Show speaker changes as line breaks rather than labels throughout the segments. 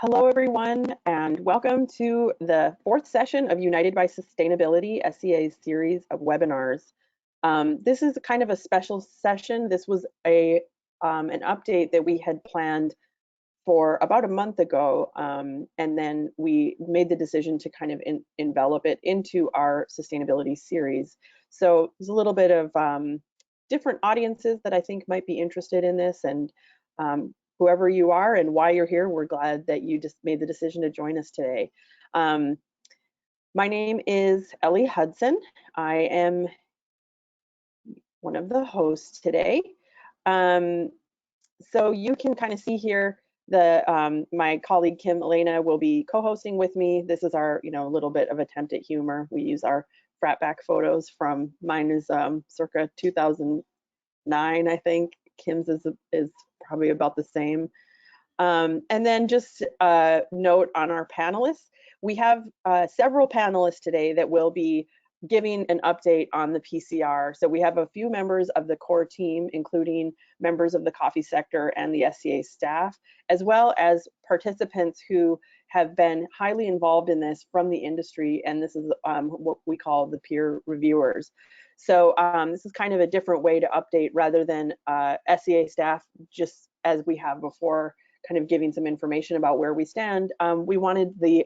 Hello, everyone, and welcome to the fourth session of United by Sustainability, SCA's series of webinars. This is kind of a special session. This was an update that we had planned for about a month ago, and then we made the decision to kind of envelop it into our sustainability series. So there's a little bit of different audiences that I think might be interested in this, and whoever you are and why you're here, we're glad that you just made the decision to join us today. My name is Ellie Hudson. I am one of the hosts today. So you can kind of see here my colleague Elena will be co-hosting with me. This is our little bit of attempt at humor. We use our frat back photos from mine is circa 2009, I think. Kim's is probably about the same. And then just a note on our panelists. We have several panelists today that will be giving an update on the PCR. So we have a few members of the core team, including members of the coffee sector and the SCA staff, as well as participants who have been highly involved in this from the industry, and this is what we call the peer reviewers. So this is kind of a different way to update rather than SCA staff, just as we have before, kind of giving some information about where we stand. We wanted the,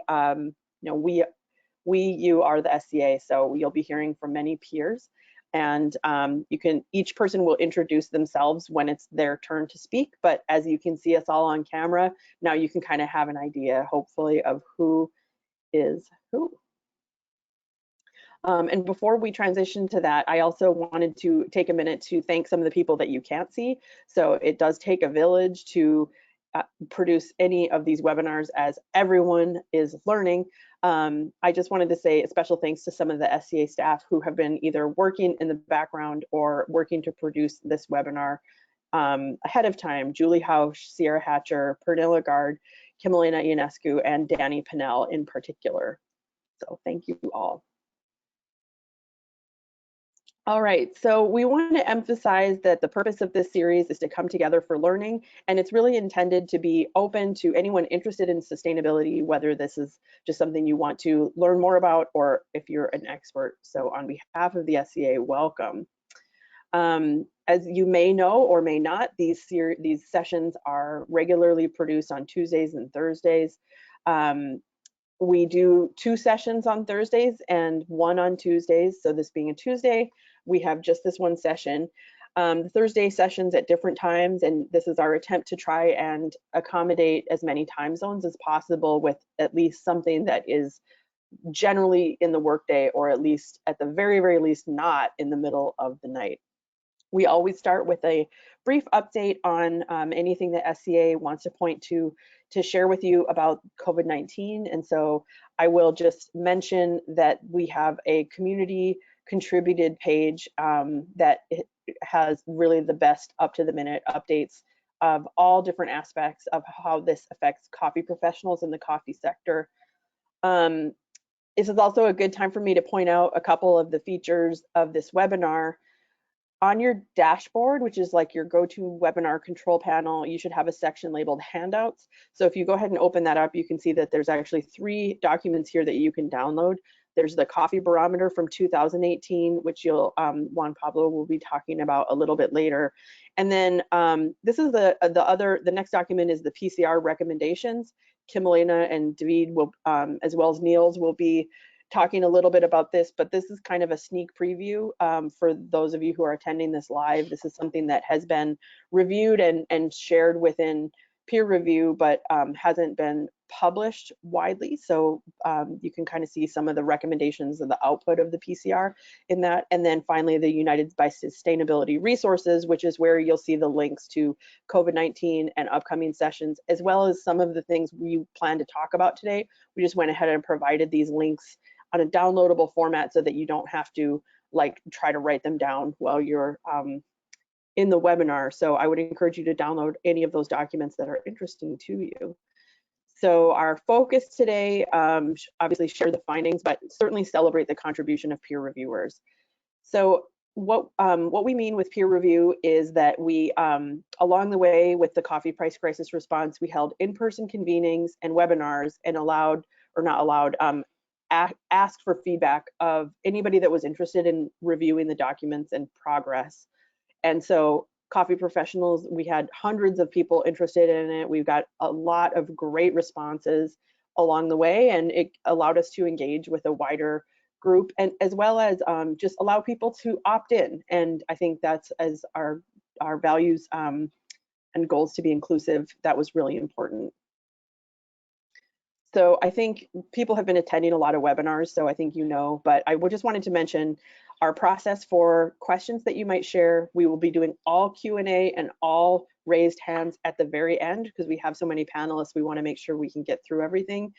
you are the SCA, so you'll be hearing from many peers, and each person will introduce themselves when it's their turn to speak, but as you can see us all on camera, now you can kind of have an idea, hopefully, of who is who. And before we transition to that, I also wanted to take a minute to thank some of the people that you can't see. So it does take a village to produce any of these webinars, as everyone is learning. I just wanted to say a special thanks to some of the SCA staff who have been either working in the background or working to produce this webinar ahead of time. Julie Hausch, Sierra Hatcher, Pernilla Gard, Elena Ionescu, and Danny Pinnell in particular. So thank you all. All right, so we want to emphasize that the purpose of this series is to come together for learning, and it's really intended to be open to anyone interested in sustainability, whether this is just something you want to learn more about or if you're an expert. So on behalf of the SCA, welcome. As you may know or may not, these sessions are regularly produced on Tuesdays and Thursdays. We do 2 sessions on Thursdays and 1 on Tuesdays. So this being a Tuesday, we have just this 1 session. The Thursday sessions at different times, and this is our attempt to try and accommodate as many time zones as possible with at least something that is generally in the workday, or at least at the very, very least not in the middle of the night. We always start with a brief update on anything that SCA wants to point to share with you about COVID-19. And so I will just mention that we have a community contributed page that has really the best up-to-the-minute updates of all different aspects of how this affects coffee professionals in the coffee sector. This is also a good time for me to point out a couple of the features of this webinar. On your dashboard, which is like your go-to webinar control panel, you should have a section labeled handouts. So if you go ahead and open that up, you can see that there's actually 3 documents here that you can download. There's the coffee barometer from 2018, which Juan Pablo will be talking about a little bit later. And then this is the next document is the Pcr recommendations. Elena and David will, as well as Niels, will be talking a little bit about this, but this is kind of a sneak preview for those of you who are attending this live. This is something that has been reviewed and shared within peer review, but hasn't been published widely. So you can kind of see some of the recommendations of the output of the PCR in that. And then finally, the United by Sustainability resources, which is where you'll see the links to COVID-19 and upcoming sessions, as well as some of the things we plan to talk about today. We just went ahead and provided these links on a downloadable format so that you don't have to try to write them down while you're in the webinar. So I would encourage you to download any of those documents that are interesting to you. So our focus today, obviously share the findings, but certainly celebrate the contribution of peer reviewers. So what we mean with peer review is that we, along the way with the coffee price crisis response, we held in-person convenings and webinars and allowed, or not allowed, asked for feedback of anybody that was interested in reviewing the documents and progress. And so coffee professionals, we had hundreds of people interested in it. We've got a lot of great responses along the way, and it allowed us to engage with a wider group, and as well as just allow people to opt in. And I think that's, as our values and goals to be inclusive, that was really important. So I think people have been attending a lot of webinars, so I think you know, but I just wanted to mention our process for questions that you might share. We will be doing all Q&A and all raised hands at the very end, because we have so many panelists, we want to make sure we can get through everything.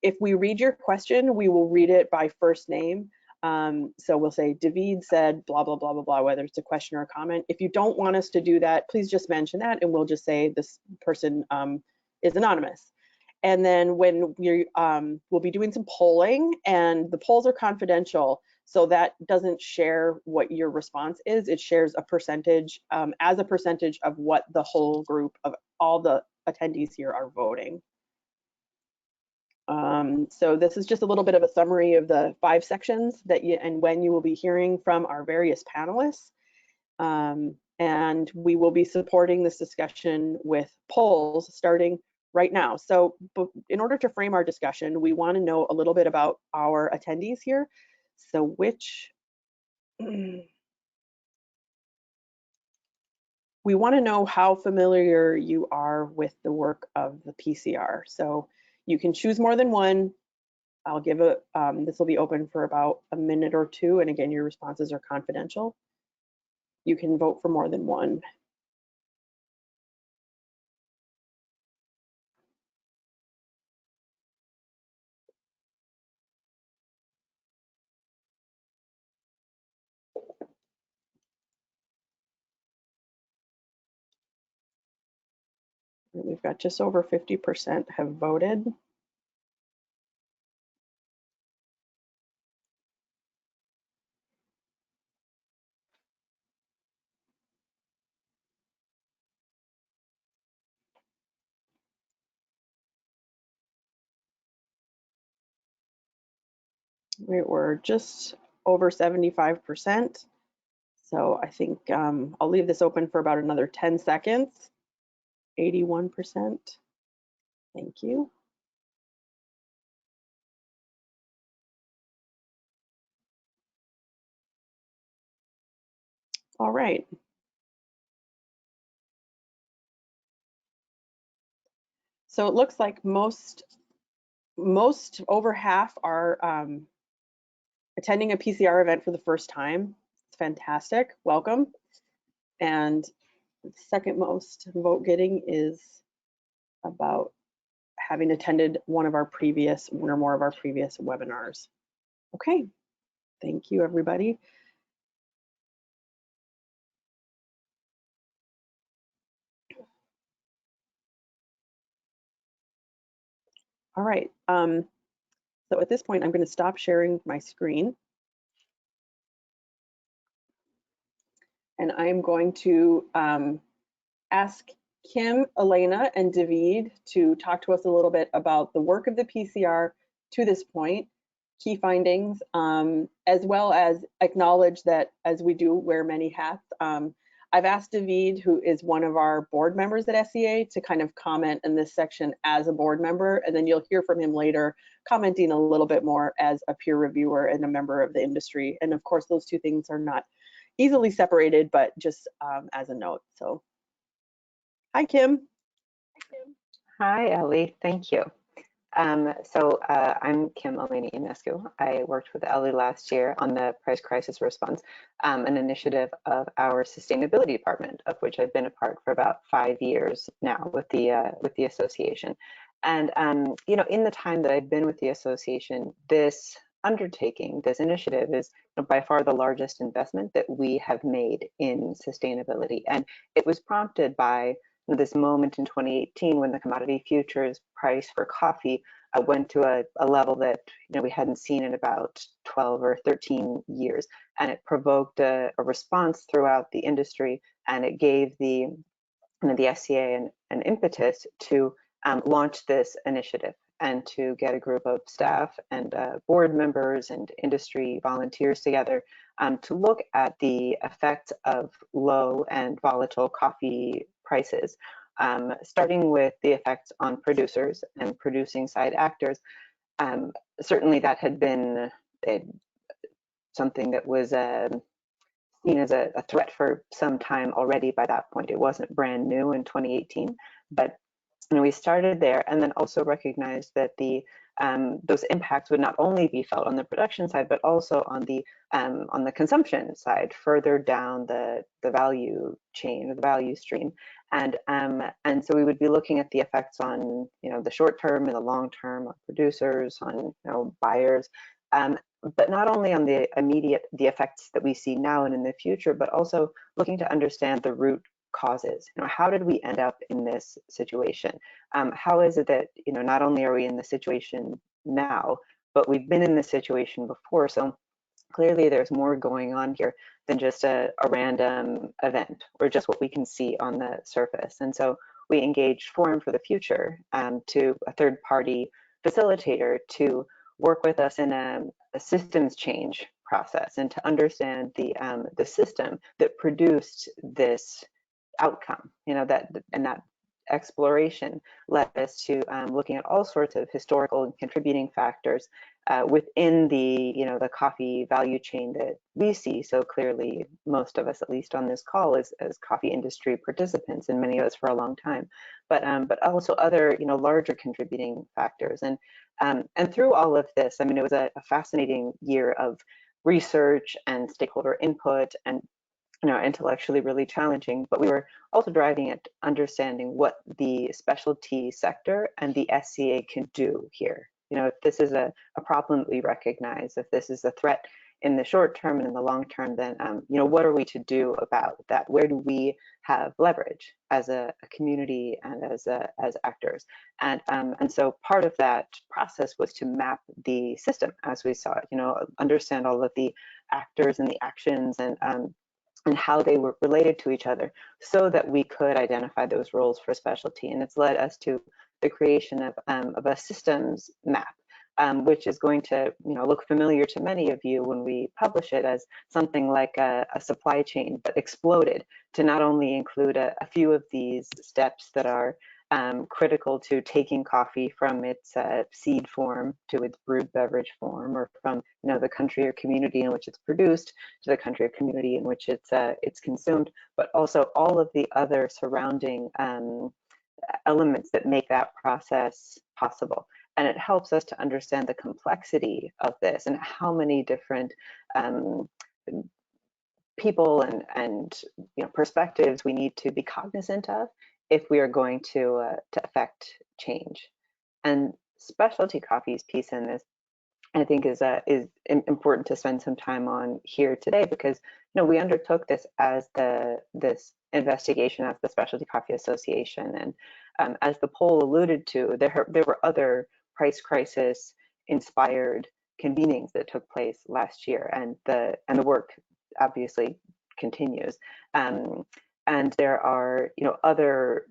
If we read your question, we will read it by first name. So we'll say, David said blah, blah, blah, blah, blah, whether it's a question or a comment. If you don't want us to do that, please just mention that, and we'll just say this person is anonymous. And then when we'll be doing some polling, and the polls are confidential, so that doesn't share what your response is. It shares a percentage as a percentage of what the whole group of all the attendees here are voting. So this is just a little bit of a summary of the 5 sections that you and when you will be hearing from our various panelists. And we will be supporting this discussion with polls starting right now. So in order to frame our discussion, we want to know a little bit about our attendees here. So we want to know how familiar you are with the work of the PCR. So you can choose more than one. I'll give a, this will be open for about a minute or two. And again, your responses are confidential. You can vote for more than one. We've got just over 50% have voted. We were just over 75%. So I think I'll leave this open for about another 10 seconds. 81%. Thank you. All right. So it looks like most over half are attending a PCR event for the first time. It's fantastic. Welcome. And the second most vote getting is about having attended one or more of our previous webinars. Okay, thank you, everybody. All right, so at this point, I'm going to stop sharing my screen. And I'm going to ask Kim, Elena, and David to talk to us a little bit about the work of the PCR to this point, key findings, as well as acknowledge that as we do wear many hats, I've asked David, who is one of our board members at SEA, to kind of comment in this section as a board member, and then you'll hear from him later, commenting a little bit more as a peer reviewer and a member of the industry. And of course, those two things are not easily separated, but just as a note. So, hi, Kim.
Hi, Ellie. Thank you. I'm Kim Levine Ionesco. I worked with Ellie last year on the price crisis response, an initiative of our sustainability department, of which I've been a part for about 5 years now with the association. And you know, in the time that I've been with the association, this undertaking, this initiative is by far the largest investment that we have made in sustainability. And it was prompted by this moment in 2018 when the commodity futures price for coffee went to a level that we hadn't seen in about 12 or 13 years, and it provoked a response throughout the industry, and it gave the SCA an impetus to launch this initiative and to get a group of staff and board members and industry volunteers together to look at the effects of low and volatile coffee prices, starting with the effects on producers and producing side actors. Certainly that had been something that was seen as a threat for some time already by that point. It wasn't brand new in 2018, but we started there, and then also recognized that those impacts would not only be felt on the production side, but also on the consumption side, further down the value chain or the value stream. And so we would be looking at the effects on the short term and the long term, on producers, on buyers, but not only on the effects that we see now and in the future, but also looking to understand the root causes. How did we end up in this situation? How is it that not only are we in the situation now, but we've been in this situation before? So clearly there's more going on here than just a random event or just what we can see on the surface. And so we engaged Forum for the Future, to a third-party facilitator to work with us in a systems change process and to understand the system that produced this outcome. That exploration led us to looking at all sorts of historical and contributing factors within the coffee value chain that we see so clearly, most of us, at least on this call, as coffee industry participants, and many of us for a long time, but also other larger contributing factors. And through all of this, it was a fascinating year of research and stakeholder input, and intellectually really challenging, but we were also driving at understanding what the specialty sector and the SCA can do here. If this is a problem that we recognize, if this is a threat in the short term and in the long term, then what are we to do about that? Where do we have leverage as a community and as actors? And so part of that process was to map the system as we saw it. Understand all of the actors and the actions and how they were related to each other, so that we could identify those roles for specialty. And it's led us to the creation of a systems map, which is going to look familiar to many of you when we publish it as something like a supply chain, but exploded to not only include a few of these steps that are critical to taking coffee from its seed form to its brewed beverage form, or from the country or community in which it's produced to the country or community in which it's consumed, but also all of the other surrounding elements that make that process possible. And it helps us to understand the complexity of this and how many different people and perspectives we need to be cognizant of if we are going to affect change. And specialty coffee's piece in this, I think, is important to spend some time on here today, because we undertook this as this investigation as the Specialty Coffee Association, and as the poll alluded to, there were other price crisis inspired convenings that took place last year, and the work obviously continues. And there are other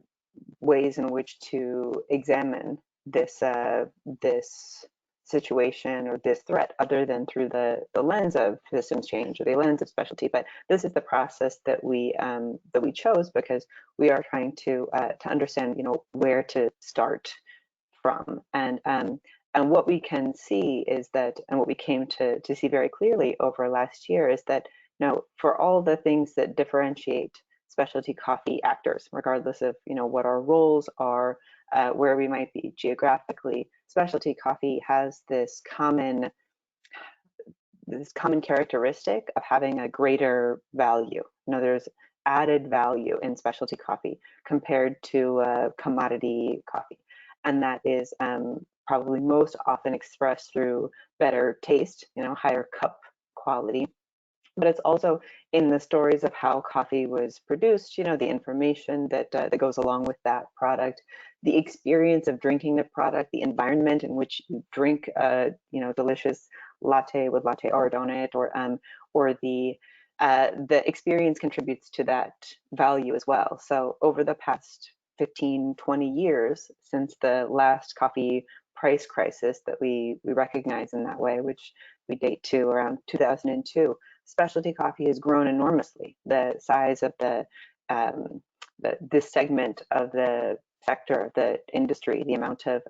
ways in which to examine this situation or this threat other than through the lens of systems change or the lens of specialty. But this is the process that we chose, because we are trying to understand where to start from. And what we can see is that, and what we came to see very clearly over last year, is that for all the things that differentiate specialty coffee actors, regardless of what our roles are, where we might be geographically, specialty coffee has this common characteristic of having a greater value. There's added value in specialty coffee compared to commodity coffee, and that is probably most often expressed through better taste, higher cup quality, but it's also in the stories of how coffee was produced, you know, the information that that goes along with that product, the experience of drinking the product, the environment in which you drink you know, delicious latte with latte art on it, or the experience contributes to that value as well. So over the past 15, 20 years since the last coffee price crisis that we recognize in that way, which we date to around 2002, specialty coffee has grown enormously. The size of this segment of the sector, the industry, the amount of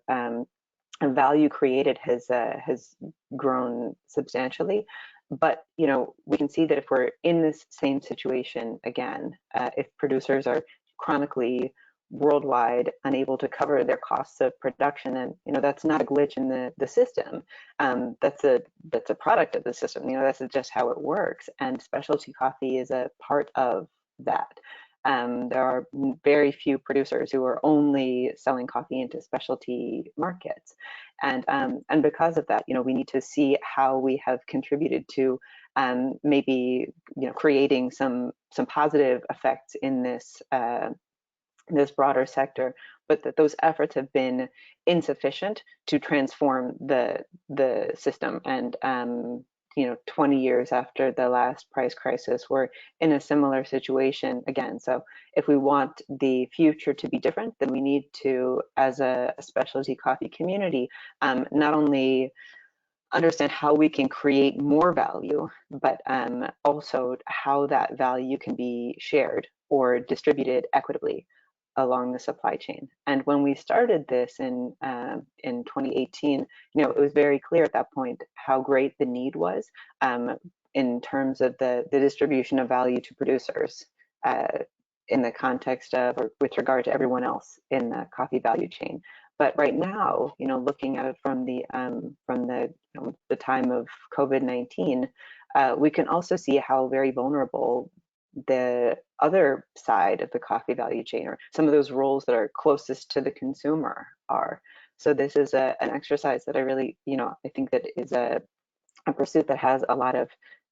value created has grown substantially. But you know, we can see that if we're in this same situation again, if producers are chronically worldwide unable to cover their costs of production, and you know, that's not a glitch in the system. That's a product of the system. You know, that's just how it works. And specialty coffee is a part of that. There are very few producers who are only selling coffee into specialty markets, and because of that, you know, we need to see how we have contributed to maybe, you know, creating some positive effects in this this broader sector, but that those efforts have been insufficient to transform the system. And you know, 20 years after the last price crisis, we're in a similar situation again. So if we want the future to be different, then we need to, as a specialty coffee community, not only understand how we can create more value, but also how that value can be shared or distributed equitably along the supply chain. And when we started this in 2018, you know, it was very clear at that point how great the need was in terms of the distribution of value to producers in the context of, or with regard to everyone else in the coffee value chain. But right now, you know, looking at it from the you know, the time of COVID-19, we can also see how very vulnerable the other side of the coffee value chain, or some of those roles that are closest to the consumer, are. So this is an exercise that I really, you know, I think that is a pursuit that has a lot of,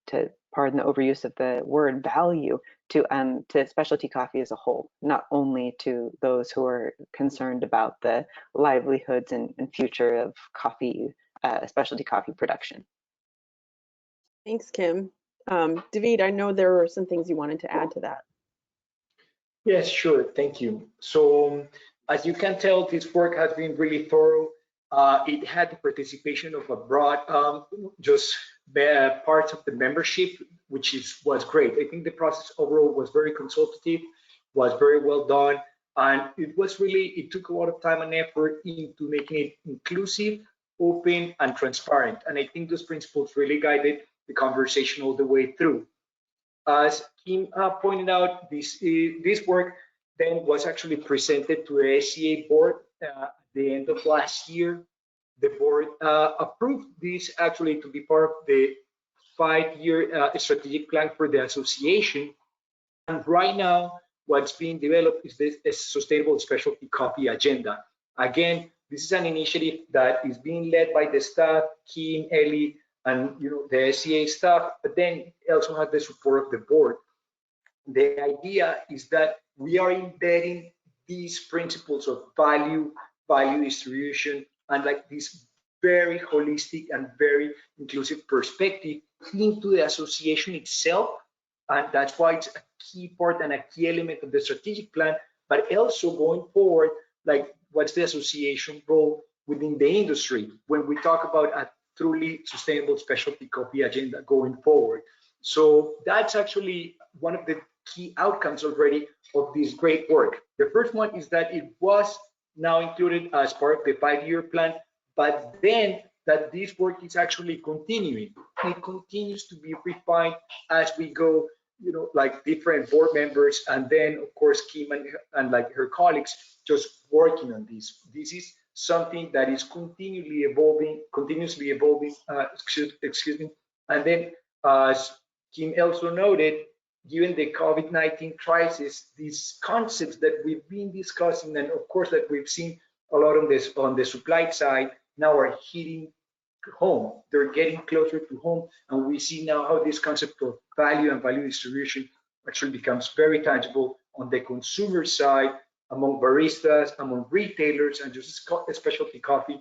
to pardon the overuse of the word, value to specialty coffee as a whole, not only to those who are concerned about the livelihoods and future of coffee, specialty coffee production.
Thanks, Kim. David, I know there were some things you wanted to add to that.
Yes, sure. Thank you. So as you can tell, this work has been really thorough. It had the participation of a broad, just parts of the membership, which was great. I think the process overall was very consultative, was very well done, and it took a lot of time and effort into making it inclusive, open, and transparent. And I think those principles really guided the conversation all the way through. As Kim pointed out, this work then was actually presented to the SCA board at the end of last year. The board approved this actually to be part of the 5-year strategic plan for the association. And right now, what's being developed is this sustainable specialty coffee agenda. Again, this is an initiative that is being led by the staff, Kim, Ellie, and you know, the SCA staff, but then it also has the support of the board. The idea is that we are embedding these principles of value distribution, and like this very holistic and very inclusive perspective into the association itself. And that's why it's a key part and a key element of the strategic plan, but also going forward, like what's the association role within the industry when we talk about a truly sustainable specialty coffee agenda going forward. So that's actually one of the key outcomes already of this great work. The first one is that it was now included as part of the 5-year plan, but then that this work is actually continuing. It continues to be refined as we go, you know, like different board members, and then of course Kim and like her colleagues just working on this. This is something that is continuously evolving. Excuse me. And then, as Kim also noted, given the COVID-19 crisis, these concepts that we've been discussing, and of course that we've seen a lot on the supply side, now are hitting home. They're getting closer to home, and we see now how this concept of value and value distribution actually becomes very tangible on the consumer side, among baristas, among retailers, and just specialty coffee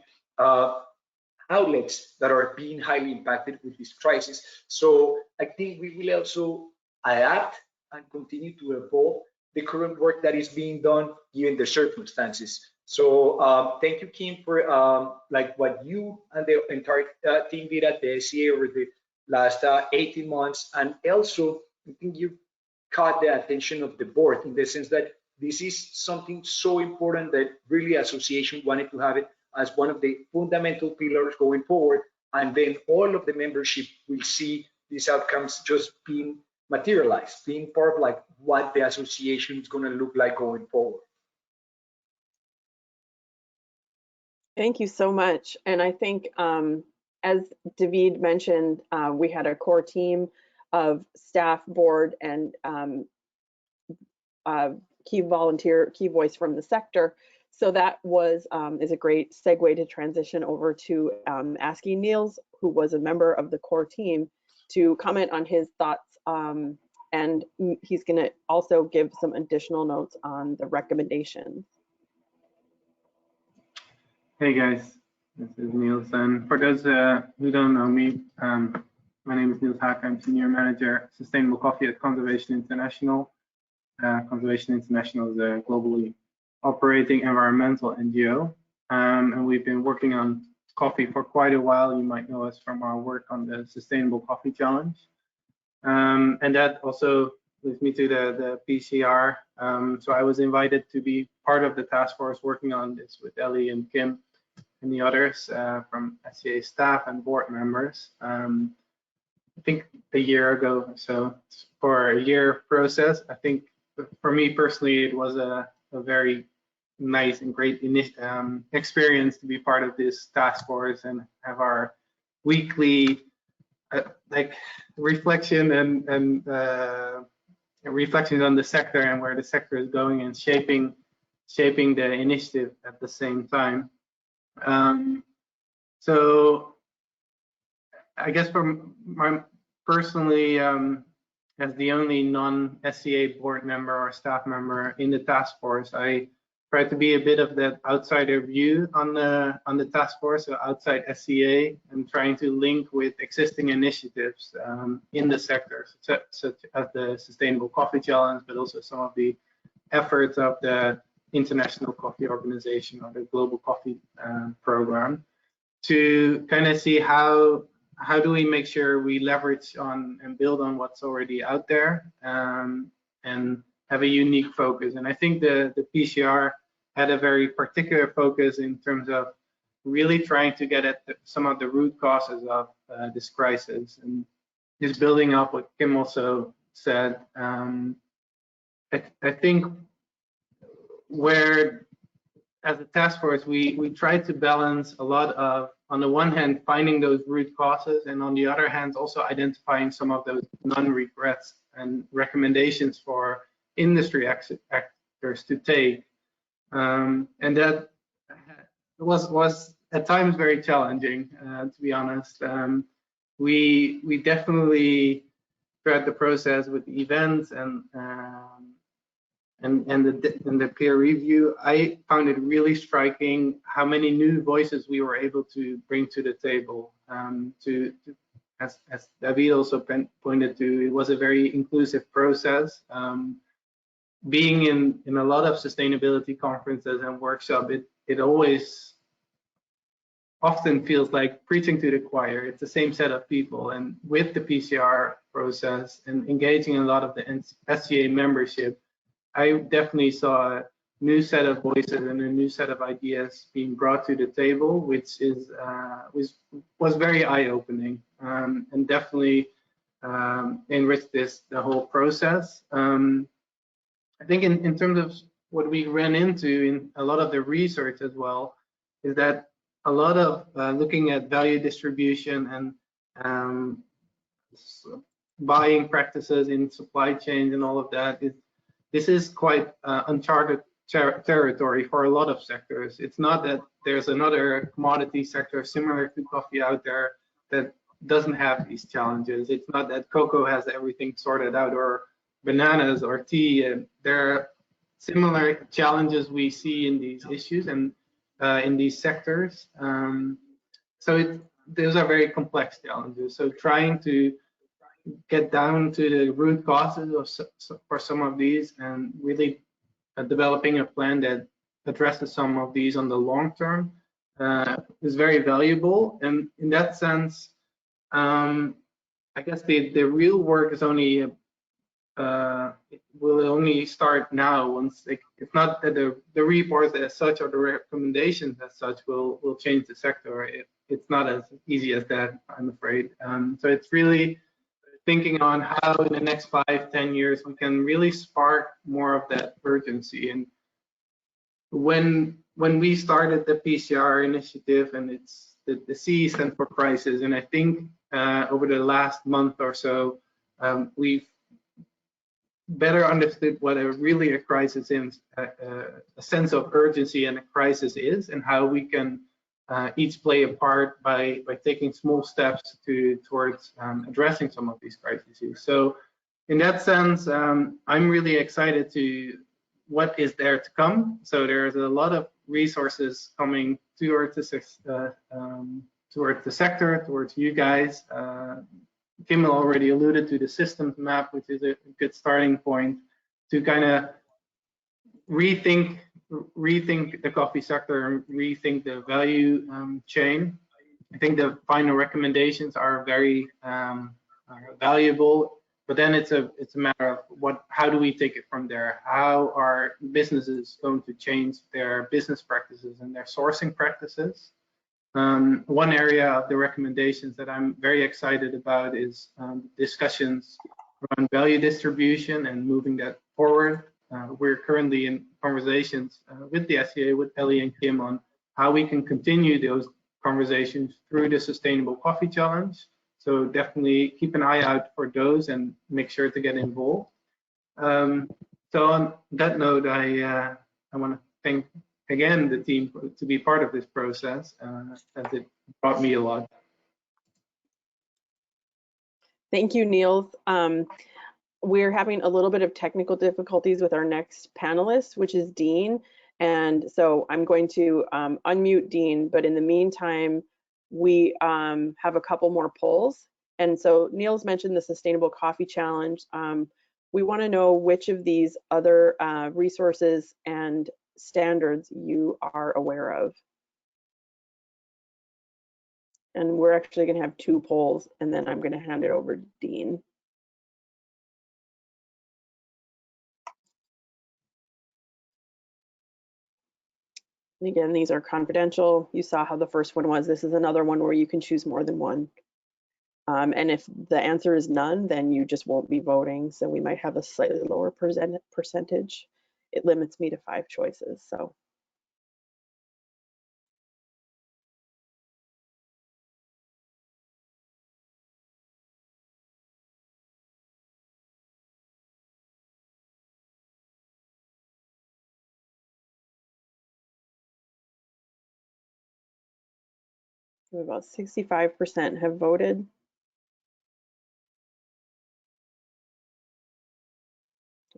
outlets that are being highly impacted with this crisis. So I think we will also adapt and continue to evolve the current work that is being done given the circumstances. So thank you, Kim, for like what you and the entire team did at the SCA over the last 18 months. And also, I think you caught the attention of the board in the sense that this is something so important that really association wanted to have it as one of the fundamental pillars going forward. And then all of the membership will see these outcomes just being materialized, being part of like what the association is going to look like going forward.
Thank you so much. And I think, as David mentioned, we had a core team of staff, board, and key voice from the sector. So that was is a great segue to transition over to asking Niels, who was a member of the core team, to comment on his thoughts. And he's going to also give some additional notes on the recommendations.
Hey guys, this is Niels, and for those who don't know me, my name is Niels Haak. I'm Senior Manager Sustainable Coffee at Conservation International. Conservation International is a globally operating environmental NGO, and we've been working on coffee for quite a while. You might know us from our work on the Sustainable Coffee Challenge, and that also leads me to the PCR. So I was invited to be part of the task force working on this with Ellie and Kim and the others from SCA staff and board members. I think a year ago. So for a year process, I think for me personally, it was a very nice and great experience to be part of this task force and have our weekly like reflection and reflections on the sector and where the sector is going and shaping the initiative at the same time. So I guess from my personally, as the only non-SCA board member or staff member in the task force, I try to be a bit of that outsider view on the task force, so outside SCA, and trying to link with existing initiatives in the sector, such as the Sustainable Coffee Challenge, but also some of the efforts of the International Coffee Organization or the Global Coffee Program, to kind of see how do we make sure we leverage on and build on what's already out there, and have a unique focus. And I think the PCR had a very particular focus in terms of really trying to get at some of the root causes of this crisis. And just building up what Kim also said, I think where as a task force, we tried to balance a lot of, on the one hand, finding those root causes, and on the other hand, also identifying some of those non-regrets and recommendations for industry actors to take. And that was at times very challenging, to be honest. We definitely throughout the process with the events and the peer review, I found it really striking how many new voices we were able to bring to the table. As David also pointed to, it was a very inclusive process. Being in a lot of sustainability conferences and workshops, it always often feels like preaching to the choir. It's the same set of people, and with the PCR process and engaging a lot of the SCA membership, I definitely saw a new set of voices and a new set of ideas being brought to the table, which is was very eye-opening, and definitely enriched the whole process. I think in terms of what we ran into in a lot of the research as well, is that a lot of looking at value distribution and buying practices in supply chains and all of that, this is quite uncharted territory for a lot of sectors. It's not that there's another commodity sector similar to coffee out there that doesn't have these challenges. It's not that cocoa has everything sorted out, or bananas or tea. And there are similar challenges we see in these issues and in these sectors. So those are very complex challenges. So trying to get down to the root causes for some of these and really developing a plan that addresses some of these on the long term is very valuable. And in that sense, I guess the real work is only will only start now. Once it's not that the reports as such or the recommendations as such will change the sector. It's not as easy as that, I'm afraid. So it's really thinking on how in the next 5-10 years we can really spark more of that urgency. And when we started the PCR initiative, and it's the C stands for crisis, and I think over the last month or so we've better understood what a crisis is, a sense of urgency and a crisis is, and how we can each play a part by taking small steps towards addressing some of these crises. So in that sense, I'm really excited to what is there to come. So there's a lot of resources coming towards the sector, towards you guys. Kim already alluded to the systems map, which is a good starting point to kind of rethink the coffee sector and rethink the value chain. I think the final recommendations are very valuable, but then it's a matter of how do we take it from there? How are businesses going to change their business practices and their sourcing practices? One area of the recommendations that I'm very excited about is discussions around value distribution and moving that forward. We're currently in conversations with the SCA, with Ellie and Kim, on how we can continue those conversations through the Sustainable Coffee Challenge. So definitely keep an eye out for those and make sure to get involved. So on that note, I want to thank again the team to be part of this process, as it brought me a lot.
Thank you, Niels. We're having a little bit of technical difficulties with our next panelist, which is Dean. And so I'm going to unmute Dean, but in the meantime, we have a couple more polls. And so Niels mentioned the Sustainable Coffee Challenge. We want to know which of these other resources and standards you are aware of. And we're actually going to have 2 polls, and then I'm going to hand it over to Dean. And again, these are confidential. You saw how the first one was. This is another one where you can choose more than one. And if the answer is none, then you just won't be voting. So we might have a slightly lower percentage. It limits me to 5 choices. So. About 65% have voted.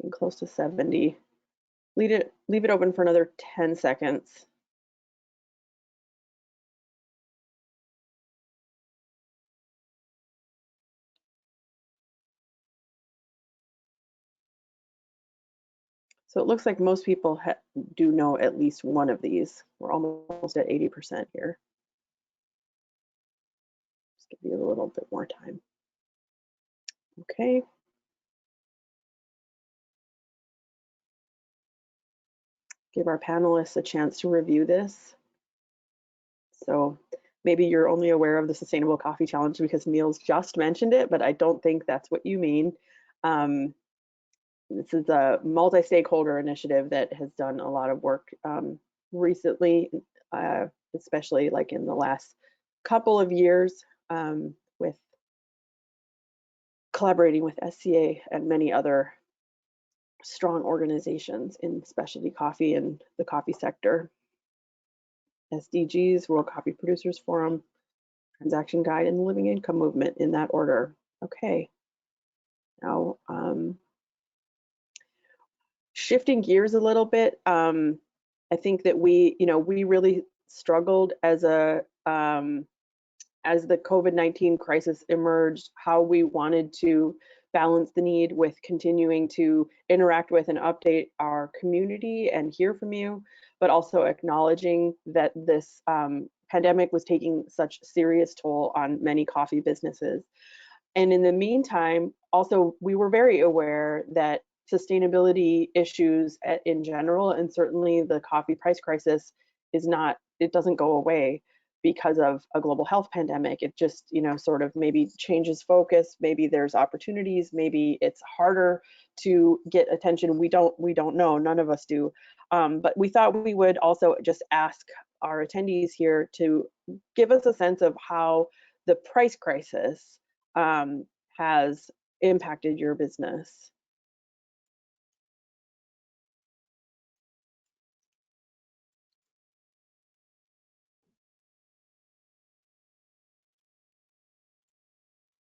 And close to 70. Leave it open for another 10 seconds. So it looks like most people do know at least one of these. We're almost at 80% here. Just give you a little bit more time. Okay. Give our panelists a chance to review this. So maybe you're only aware of the Sustainable Coffee Challenge because Niels just mentioned it, but I don't think that's what you mean. This is a multi-stakeholder initiative that has done a lot of work recently, especially like in the last couple of years, with collaborating with SCA and many other strong organizations in specialty coffee and the coffee sector. SDGs, World Coffee Producers Forum, Transaction Guide, and the Living Income Movement, in that order. Okay. Now, shifting gears a little bit, I think that we really struggled as the COVID-19 crisis emerged, how we wanted to balance the need with continuing to interact with and update our community and hear from you, but also acknowledging that this pandemic was taking such serious toll on many coffee businesses. And in the meantime, also, we were very aware that sustainability issues in general, and certainly the coffee price crisis, it doesn't go away because of a global health pandemic. It just, sort of maybe changes focus. Maybe there's opportunities. Maybe it's harder to get attention. We don't know. None of us do. But we thought we would also just ask our attendees here to give us a sense of how the price crisis has impacted your business.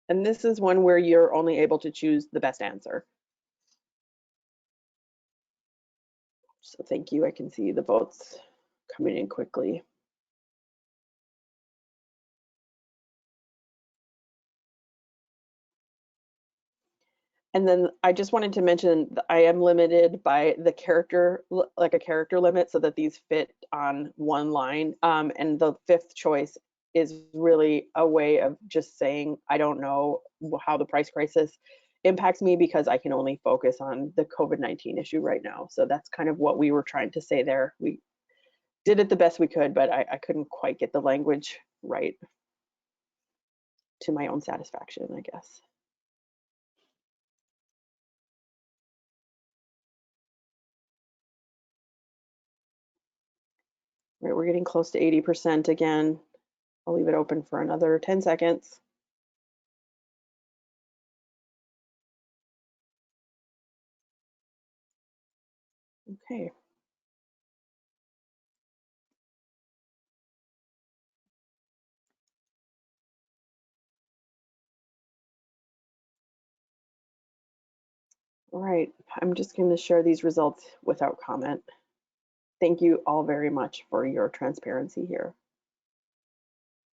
And this is one where you're only able to choose the best answer. So thank you. I can see the votes coming in quickly. And then I just wanted to mention that I am limited by the character, like a character limit, so that these fit on one line. And the fifth choice is really a way of just saying, I don't know how the price crisis impacts me because I can only focus on the COVID-19 issue right now. So that's kind of what we were trying to say there. We did it the best we could, but I couldn't quite get the language right to my own satisfaction, I guess. Right, we're getting close to 80% again. I'll leave it open for another 10 seconds. Okay. All right, I'm just going to share these results without comment. Thank you all very much for your transparency here.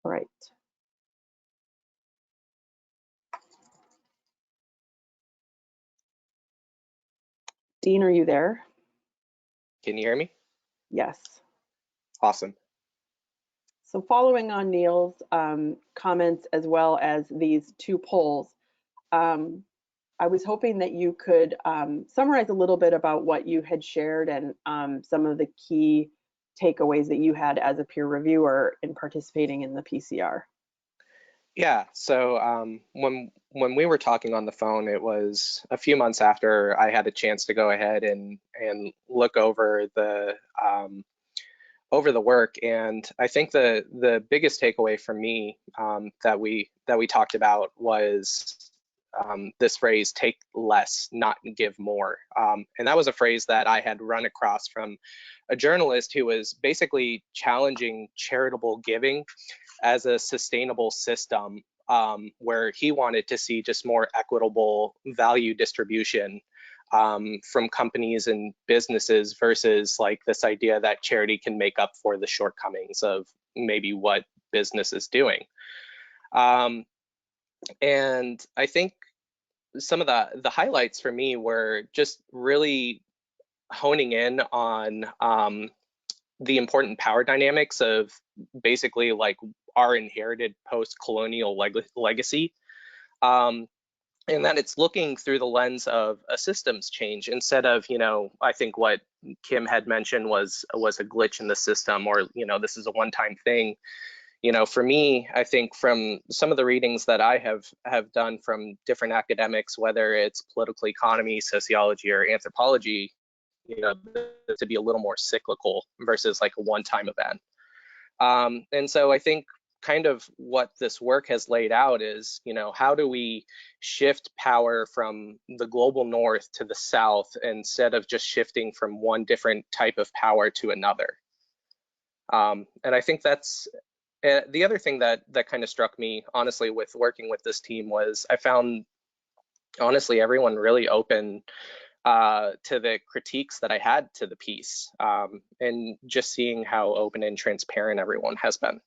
All right. Dean, are you there?
Can you hear me?
Yes.
Awesome.
So following on Niels' comments as well as these two polls, I was hoping that you could summarize a little bit about what you had shared and some of the key takeaways that you had as a peer reviewer in participating in the PCR.
Yeah, so when we were talking on the phone, it was a few months after I had a chance to go ahead and look over the work, and I think the biggest takeaway for me that we talked about was this phrase, take less, not give more. And that was a phrase that I had run across from a journalist who was basically challenging charitable giving as a sustainable system, where he wanted to see just more equitable value distribution from companies and businesses versus like this idea that charity can make up for the shortcomings of maybe what business is doing. And I think some of the highlights for me were just really honing in on the important power dynamics of basically like our inherited post-colonial legacy, and that it's looking through the lens of a systems change instead of, I think what Kim had mentioned was a glitch in the system, or this is a one-time thing. For me, I think from some of the readings that I have done from different academics, whether it's political economy, sociology, or anthropology, to be a little more cyclical versus like a one-time event. And so I think kind of what this work has laid out is, how do we shift power from the global north to the south instead of just shifting from one different type of power to another? And I think that's the other thing that kind of struck me, honestly, with working with this team was I found, honestly, everyone really open to the critiques that I had to the piece, and just seeing how open and transparent everyone has been.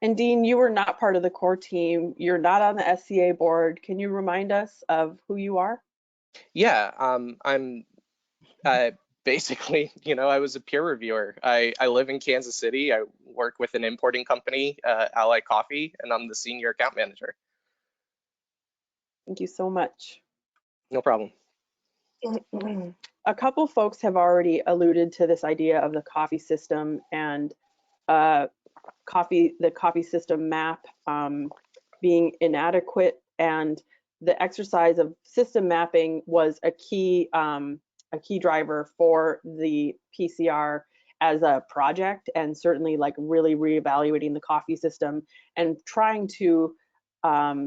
And Dean, you were not part of the core team. You're not on the SCA board. Can you remind us of who you are?
Yeah, I'm basically, I was a peer reviewer. I live in Kansas City. I work with an importing company, Ally Coffee, and I'm the senior account manager.
Thank you so much.
No problem.
A couple folks have already alluded to this idea of the coffee system and the coffee system map being inadequate, and the exercise of system mapping was a key driver for the PCR as a project, and certainly like really reevaluating the coffee system and trying to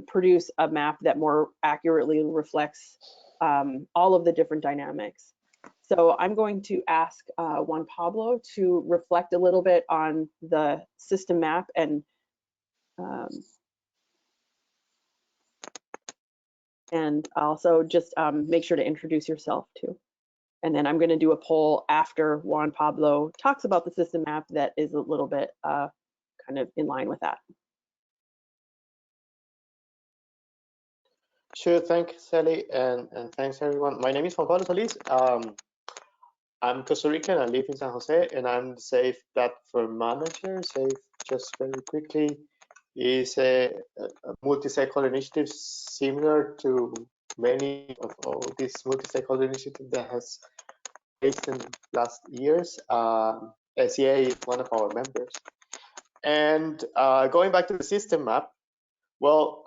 produce a map that more accurately reflects all of the different dynamics. So I'm going to ask Juan Pablo to reflect a little bit on the system map and also just make sure to introduce yourself too. And then I'm going to do a poll after Juan Pablo talks about the system map that is a little bit kind of in line with that.
Sure, thanks, Ellie, and thanks everyone. My name is Juan Pablo Solis. I'm Costa Rican. I live in San Jose, and I'm the Safe Platform Manager. Safe, just very quickly, is a multi-stakeholder initiative similar to many of all these multi-stakeholder initiatives that has faced in the last years. SEA is one of our members. And going back to the system map, well,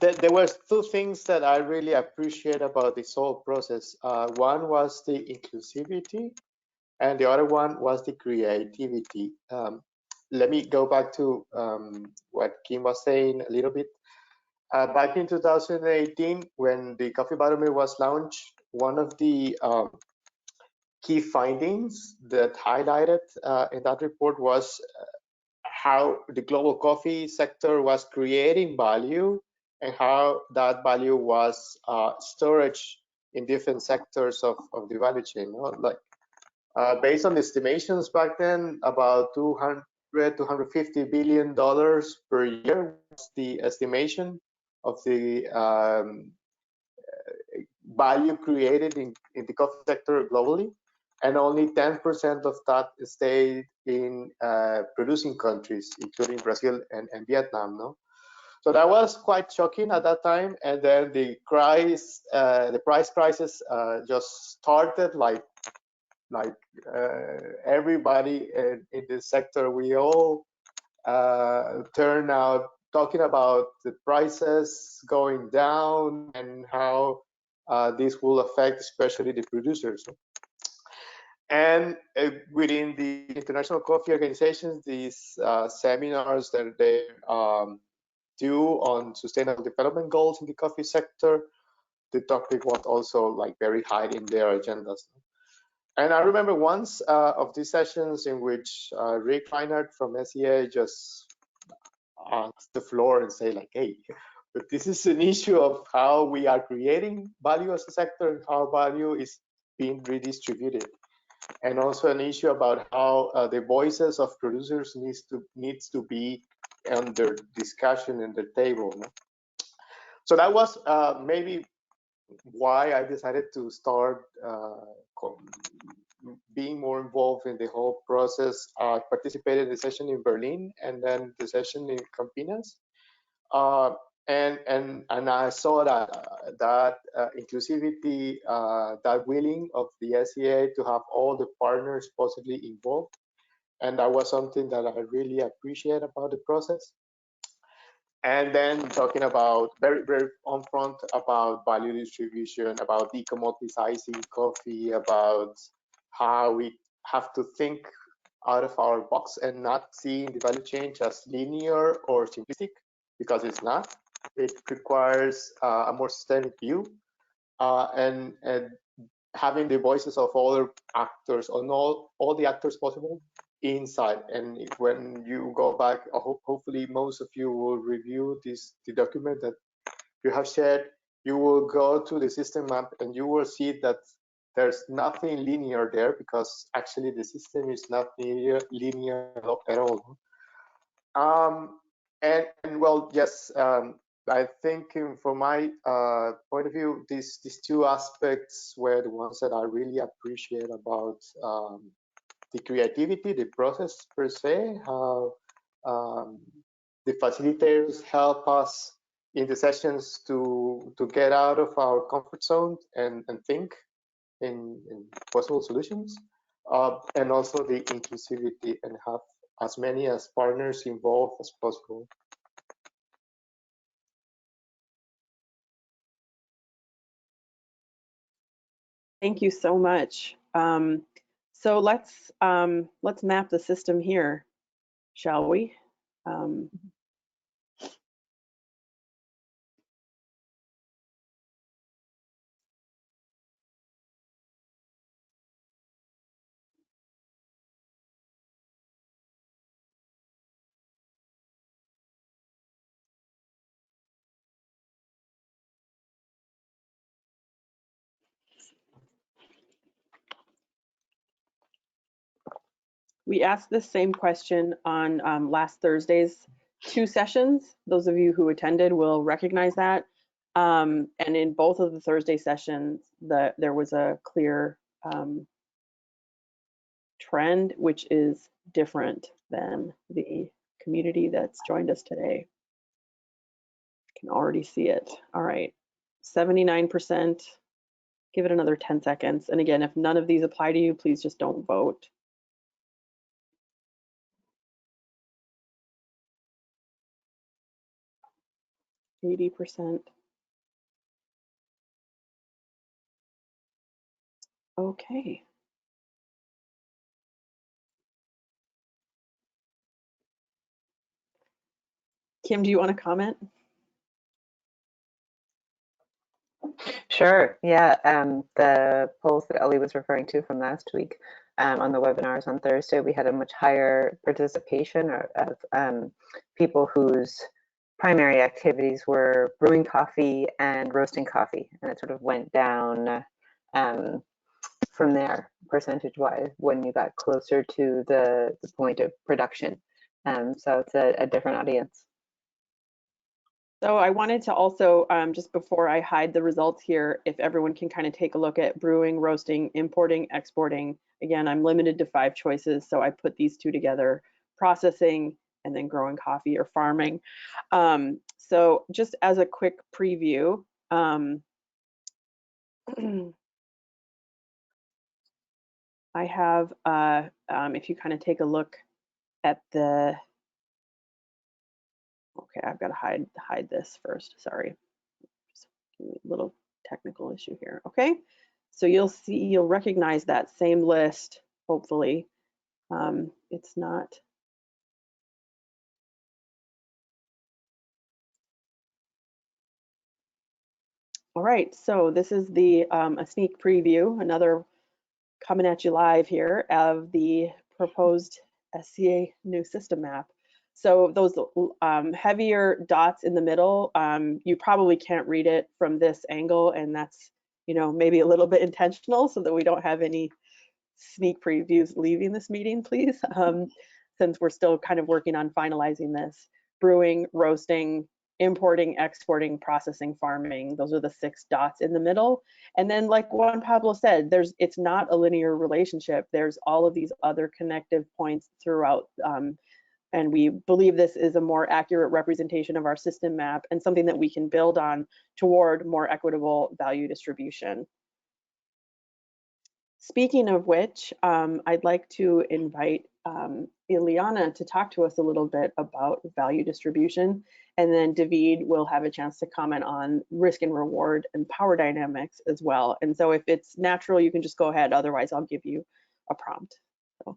there were two things that I really appreciate about this whole process. One was the inclusivity, and the other one was the creativity. Let me go back to what Kim was saying a little bit. Back in 2018, when the coffee barometer was launched, one of the key findings that highlighted in that report was how the global coffee sector was creating value and how that value was storage in different sectors of the value chain. Like based on the estimations back then, about $200 to $150 billion per year was the estimation of the value created in the coffee sector globally, and only 10% of that stayed in producing countries, including Brazil and Vietnam. No, so that was quite shocking at that time. And then the price crisis just started. Like everybody in the sector, we all turn out talking about the prices going down and how this will affect especially the producers. And within the international coffee organizations, these seminars that they do on sustainable development goals in the coffee sector, the topic was also like very high in their agendas. And I remember once of these sessions in which Rick Reinhardt from SEA just asked the floor and say like, hey, but this is an issue of how we are creating value as a sector and how value is being redistributed. And also an issue about how the voices of producers needs to be under discussion in the table. No? So that was maybe why I decided to start being more involved in the whole process. I participated in the session in Berlin and then the session in Campinas. And I saw that inclusivity, that willing of the SEA to have all the partners possibly involved, and that was something that I really appreciate about the process. And then talking about very upfront about value distribution, about decommoditizing coffee, about how we have to think out of our box and not seeing the value chain just linear or simplistic, because it's not. It requires a more systemic view and having the voices of other actors, on all the actors possible inside. And when you go back, hopefully most of you will review the document that you have shared. You will go to the system map and you will see that there's nothing linear there, because actually the system is not linear at all. And well, yes, I think from my point of view, these two aspects were the ones that I really appreciate about the creativity, the process per se, how the facilitators help us in the sessions to get out of our comfort zone and think in possible solutions, and also the inclusivity and have as many as partners involved as possible.
Thank you so much. So let's map the system here, shall we? We asked the same question on last Thursday's 2 sessions. Those of you who attended will recognize that. And in both of the Thursday sessions, there was a clear trend, which is different than the community that's joined us today. Can already see it. All right, 79%. Give it another 10 seconds. And again, if none of these apply to you, please just don't vote. 80%. Okay. Kim, do you want to comment?
Sure. Yeah. The polls that Ellie was referring to from last week on the webinars on Thursday, we had a much higher participation of people whose primary activities were brewing coffee and roasting coffee, and it sort of went down from there percentage-wise when you got closer to the point of production. So it's a different audience.
So I wanted to also, just before I hide the results here, if everyone can kind of take a look at brewing, roasting, importing, exporting. Again, I'm limited to 5 choices, so I put these 2 together: processing and then growing coffee or farming. So just as a quick preview, I have, if you kind of take a look at the, okay, I've got to hide this first, sorry. Just a little technical issue here, okay? So you'll recognize that same list, hopefully. It's not. All right, so this is the a sneak preview, another coming at you live here, of the proposed SCA new system map. So those heavier dots in the middle, you probably can't read it from this angle, and that's, you know, maybe a little bit intentional so that we don't have any sneak previews leaving this meeting, please, since we're still kind of working on finalizing this. Brewing, roasting, importing, exporting, processing, farming. Those are the 6 dots in the middle. And then, like Juan Pablo said, it's not a linear relationship. There's all of these other connective points throughout. And we believe this is a more accurate representation of our system map and something that we can build on toward more equitable value distribution. Speaking of which, I'd like to invite Iliana to talk to us a little bit about value distribution, and then David will have a chance to comment on risk and reward and power dynamics as well. And so if it's natural, you can just go ahead. Otherwise, I'll give you a prompt. So,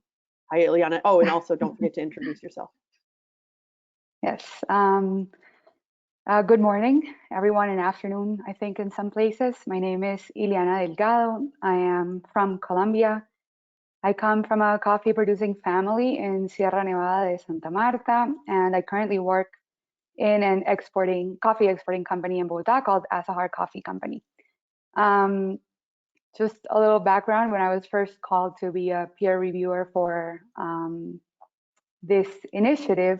Hi, Iliana. Oh, and also don't forget to introduce yourself.
Yes. Good morning, everyone, and afternoon, I think, in some places. My name is Iliana Delgado. I am from Colombia. I come from a coffee producing family in Sierra Nevada de Santa Marta, and I currently work in an coffee exporting company in Bogota called Azahar Coffee Company. Just a little background: when I was first called to be a peer reviewer for this initiative,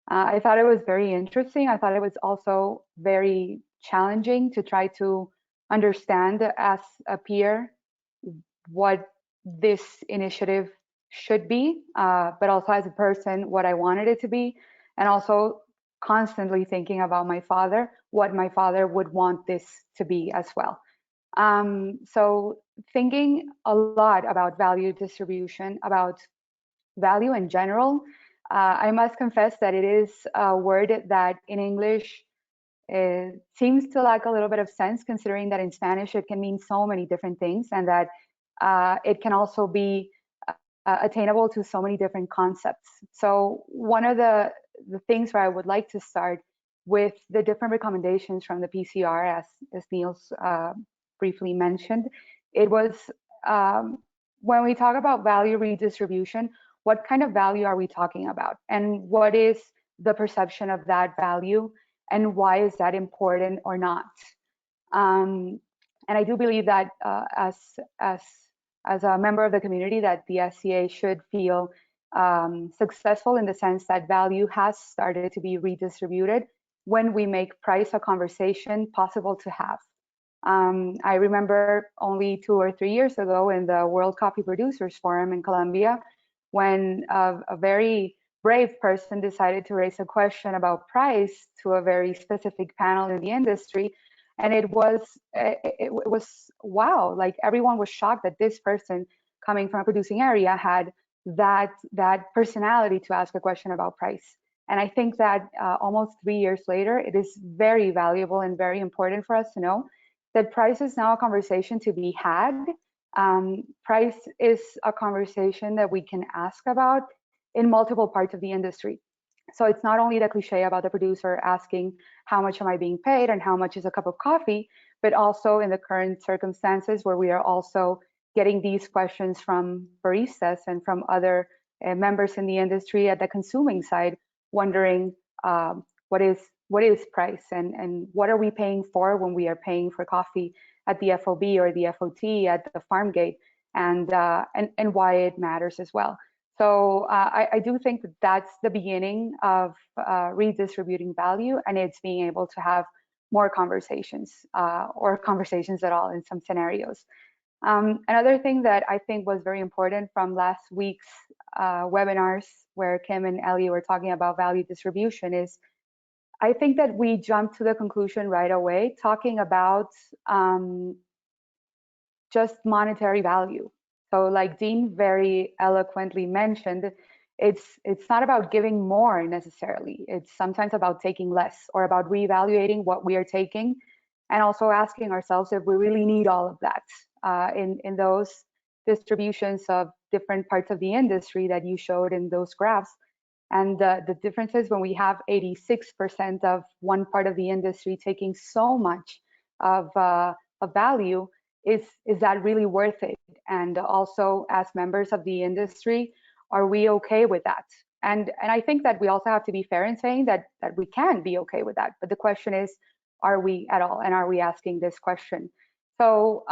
I thought it was very interesting. I thought it was also very challenging to try to understand as a peer what this initiative should be, but also as a person, what I wanted it to be, and also constantly thinking about my father, what my father would want this to be as well. So thinking a lot about value distribution, about value in general, I must confess that it is a word that in English seems to lack a little bit of sense, considering that in Spanish it can mean so many different things, and that it can also be attainable to so many different concepts. So one of the things where I would like to start with the different recommendations from the PCR, as Niels briefly mentioned, it was when we talk about value redistribution, what kind of value are we talking about? And what is the perception of that value? And why is that important or not? And I do believe that as a member of the community, that the SCA should feel successful in the sense that value has started to be redistributed when we make price a conversation possible to have. I remember only 2 or 3 years ago in the World Coffee Producers Forum in Colombia, when a very brave person decided to raise a question about price to a very specific panel in the industry. And it was wow, like everyone was shocked that this person coming from a producing area had that personality to ask a question about price. And I think that almost 3 years later, it is very valuable and very important for us to know that price is now a conversation to be had. Price is a conversation that we can ask about in multiple parts of the industry. So it's not only the cliche about the producer asking how much am I being paid and how much is a cup of coffee, but also in the current circumstances where we are also getting these questions from baristas and from other members in the industry at the consuming side, wondering what is price and what are we paying for when we are paying for coffee at the FOB or the FOT at the farm gate, and why it matters as well. So I do think that that's the beginning of redistributing value, and it's being able to have more conversations or conversations at all in some scenarios. Another thing that I think was very important from last week's webinars, where Kim and Ellie were talking about value distribution, is I think that we jumped to the conclusion right away talking about just monetary value. So like Dean very eloquently mentioned, it's not about giving more necessarily. It's sometimes about taking less, or about reevaluating what we are taking, and also asking ourselves if we really need all of that in those distributions of different parts of the industry that you showed in those graphs. And the difference is when we have 86% of one part of the industry taking so much of value, is that really worth it? And also, as members of the industry, are we okay with that? And I think that we also have to be fair in saying that we can be okay with that. But the question is, are we at all? And are we asking this question? So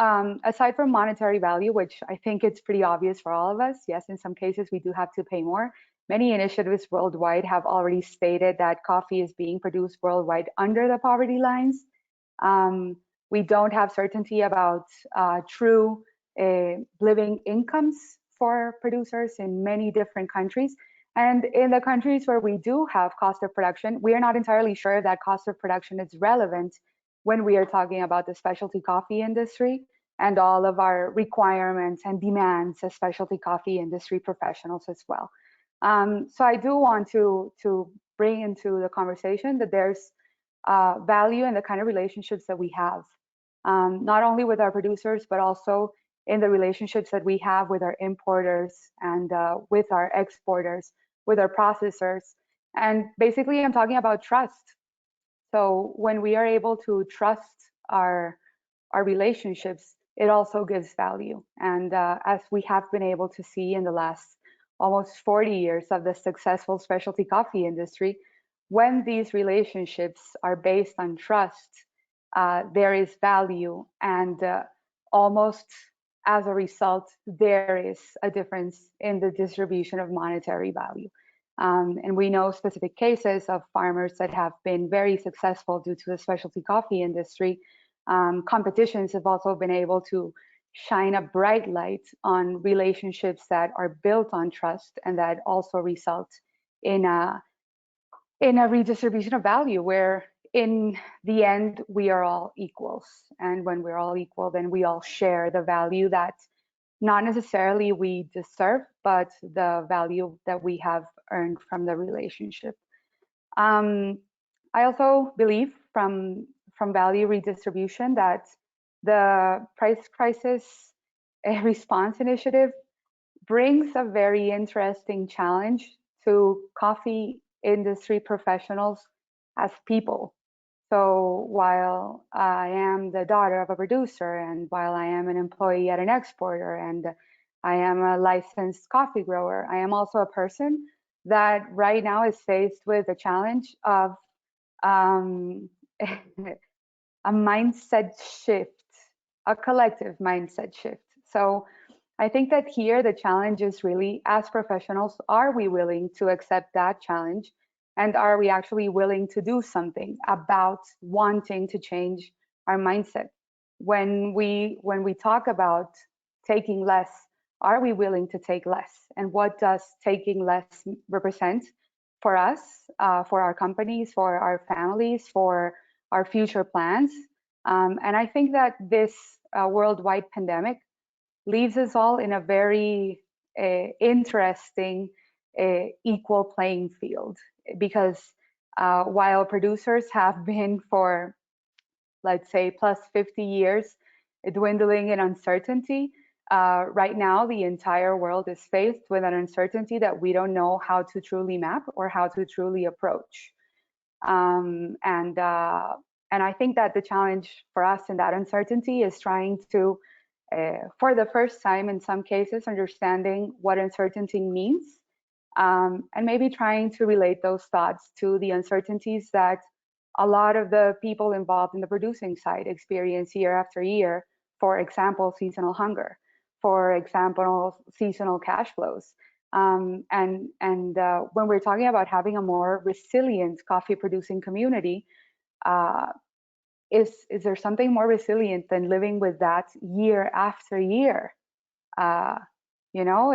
aside from monetary value, which I think it's pretty obvious for all of us, yes, in some cases we do have to pay more. Many initiatives worldwide have already stated that coffee is being produced worldwide under the poverty lines. We don't have certainty about true living incomes for producers in many different countries. And in the countries where we do have cost of production, we are not entirely sure if that cost of production is relevant when we are talking about the specialty coffee industry and all of our requirements and demands as specialty coffee industry professionals as well. So I do want to bring into the conversation that there's value in the kind of relationships that we have, not only with our producers, but also in the relationships that we have with our importers and with our exporters, with our processors. And basically, I'm talking about trust. So when we are able to trust our relationships, it also gives value. And as we have been able to see in the last almost 40 years of the successful specialty coffee industry, when these relationships are based on trust, there is value, and almost as a result, there is a difference in the distribution of monetary value. And we know specific cases of farmers that have been very successful due to the specialty coffee industry. Competitions have also been able to shine a bright light on relationships that are built on trust and that also result in a redistribution of value, where in the end we are all equals. And when we're all equal, then we all share the value that not necessarily we deserve, but the value that we have earned from the relationship. I also believe from value redistribution that the price crisis response initiative brings a very interesting challenge to coffee industry professionals as people. So while I am the daughter of a producer, and while I am an employee at an exporter, and I am a licensed coffee grower, I am also a person that right now is faced with the challenge of a mindset shift, a collective mindset shift. So I think that here the challenge is really, as professionals, are we willing to accept that challenge? And are we actually willing to do something about wanting to change our mindset? When we talk about taking less, are we willing to take less? And what does taking less represent for us, for our companies, for our families, for our future plans? And I think that this worldwide pandemic leaves us all in a very interesting equal playing field, because while producers have been for, let's say, plus 50 years dwindling in uncertainty, right now the entire world is faced with an uncertainty that we don't know how to truly map or how to truly approach. And I think that the challenge for us in that uncertainty is trying to, for the first time in some cases, understanding what uncertainty means, and maybe trying to relate those thoughts to the uncertainties that a lot of the people involved in the producing side experience year after year. For example, seasonal hunger, for example, seasonal cash flows. And when we're talking about having a more resilient coffee producing community, is there something more resilient than living with that year after year? You know,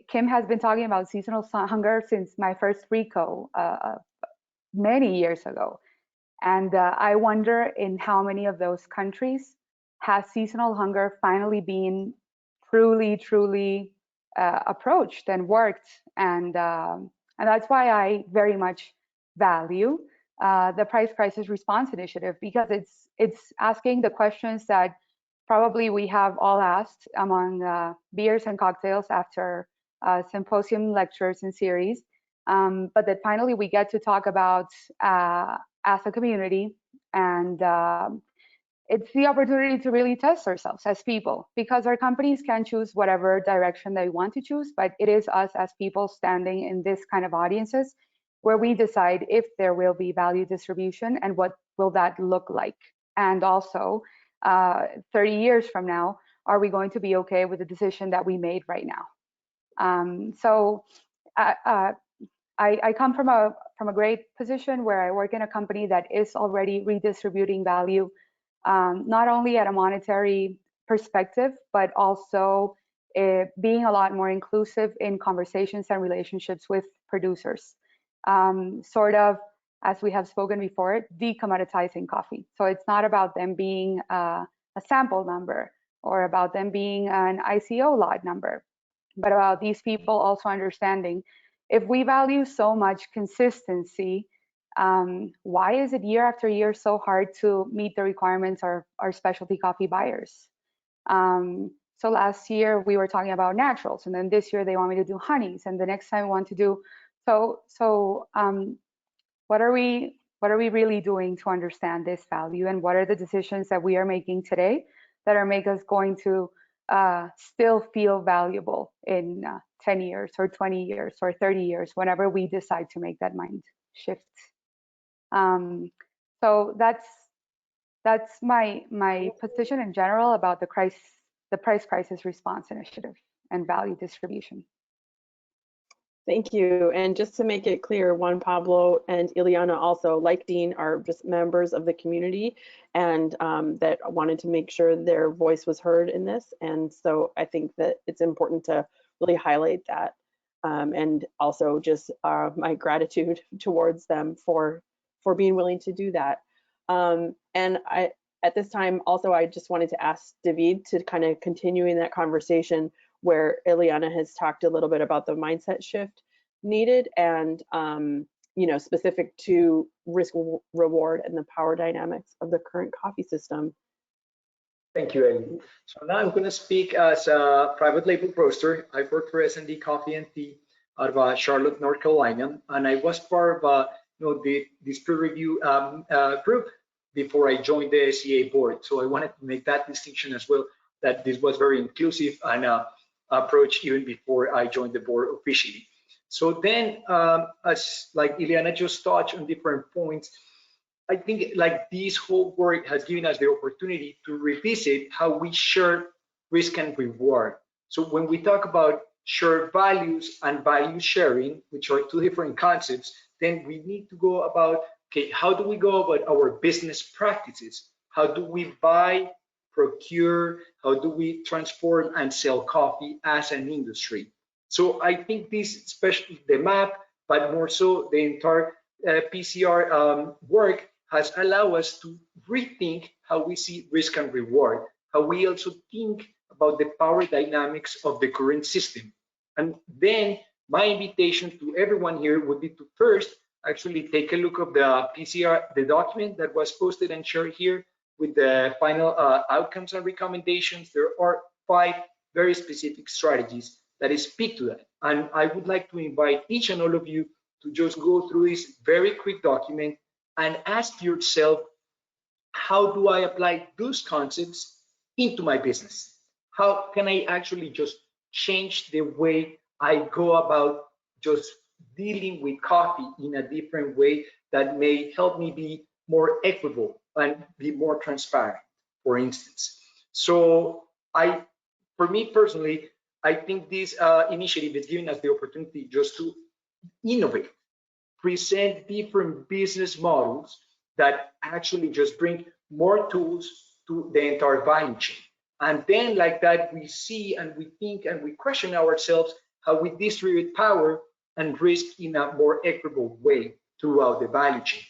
Kim has been talking about seasonal hunger since my first RICO many years ago. And I wonder in how many of those countries has seasonal hunger finally been truly approached and worked. And that's why I very much value the Price Crisis Response Initiative, because it's asking the questions that probably we have all asked among beers and cocktails after symposium lectures and series, but that finally we get to talk about as a community. And it's the opportunity to really test ourselves as people, because our companies can choose whatever direction they want to choose, but it is us as people standing in this kind of audiences where we decide if there will be value distribution and what will that look like. And also, 30 years from now, are we going to be okay with the decision that we made right now? So I come from a great position where I work in a company that is already redistributing value, not only at a monetary perspective, but also being a lot more inclusive in conversations and relationships with producers. Sort of, as we have spoken before, decommoditizing coffee. So it's not about them being a sample number or about them being an ICO lot number, but about these people also understanding, if we value so much consistency, why is it year after year so hard to meet the requirements of our specialty coffee buyers? So last year we were talking about naturals, and then this year they want me to do honeys, and the next time I want to do what are we really doing to understand this value, and what are the decisions that we are making today that are make us going to still feel valuable in 10 years or 20 years or 30 years, whenever we decide to make that mind shift. So that's my position in general about the price crisis response initiative and value distribution.
Thank you. And just to make it clear, Juan, Pablo, and Iliana also, like Dean, are just members of the community, and that wanted to make sure their voice was heard in this. And so I think that it's important to really highlight that. And also just my gratitude towards them for being willing to do that. And at this time, also, I just wanted to ask David to kind of continue in that conversation where Iliana has talked a little bit about the mindset shift needed, and specific to risk reward and the power dynamics of the current coffee system.
Thank you, Ellie. So now I'm going to speak as a private label roaster. I work for S&D Coffee and Tea out of Charlotte, North Carolina, and I was part of this peer review group before I joined the SCA board. So I wanted to make that distinction as well, that this was very inclusive and approach even before I joined the board officially. So then, as like Iliana just touched on different points, I think like this whole work has given us the opportunity to revisit how we share risk and reward. So when we talk about shared values and value sharing, which are two different concepts, then we need to go about, okay, how do we go about our business practices? How do we buy, procure, how do we transport and sell coffee as an industry? So I think this, especially the map, but more so the entire PCR work, has allowed us to rethink how we see risk and reward, how we also think about the power dynamics of the current system. And then my invitation to everyone here would be to first actually take a look at the PCR, the document that was posted and shared here with the final outcomes and recommendations. There are 5 very specific strategies that speak to that. And I would like to invite each and all of you to just go through this very quick document and ask yourself, how do I apply those concepts into my business? How can I actually just change the way I go about just dealing with coffee in a different way that may help me be more equitable and be more transparent, for instance? So for me personally, I think this initiative is giving us the opportunity just to innovate, present different business models that actually just bring more tools to the entire value chain. And then like that, we see and we think and we question ourselves how we distribute power and risk in a more equitable way throughout the value chain.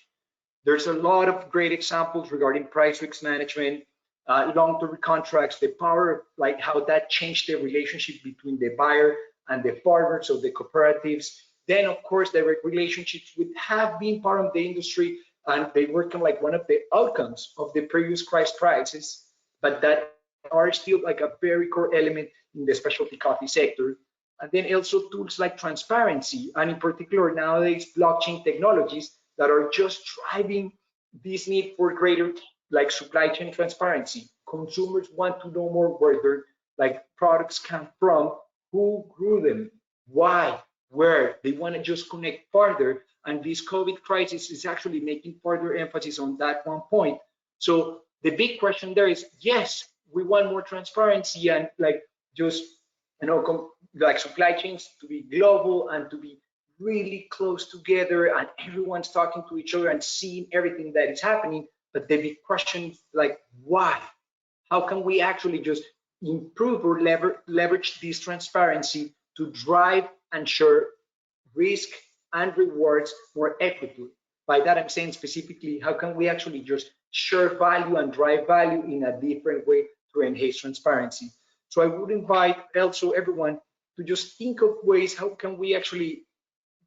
There's a lot of great examples regarding price risk management, long-term contracts, the power of like how that changed the relationship between the buyer and the farmers, so the cooperatives. Then, of course, the relationships would have been part of the industry, and they were kind of like one of the outcomes of the previous crisis, but that are still like a very core element in the specialty coffee sector. And then also tools like transparency, and in particular nowadays, blockchain technologies that are just driving this need for greater like supply chain transparency. Consumers want to know more where their like products come from, who grew them, why, where. They want to just connect further, and this COVID crisis is actually making further emphasis on that one point. So the big question there is, yes, we want more transparency and like just like supply chains to be global and to be really close together, and everyone's talking to each other and seeing everything that is happening. But the big question is like, why? How can we actually just improve or leverage this transparency to drive and share risk and rewards more equitably? By that, I'm saying specifically, how can we actually just share value and drive value in a different way to enhance transparency? So I would invite also everyone to just think of ways, how can we actually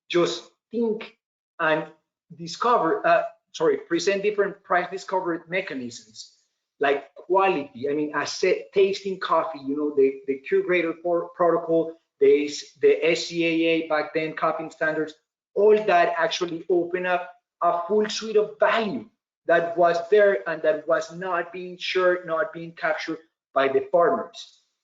just think and discover, present different price discovery mechanisms. like quality. I mean, tasting coffee, you know, the curator protocol, the SCAA back then, copying standards, all that actually open up a full suite of value that was there and that was not being shared, not being captured by the farmers.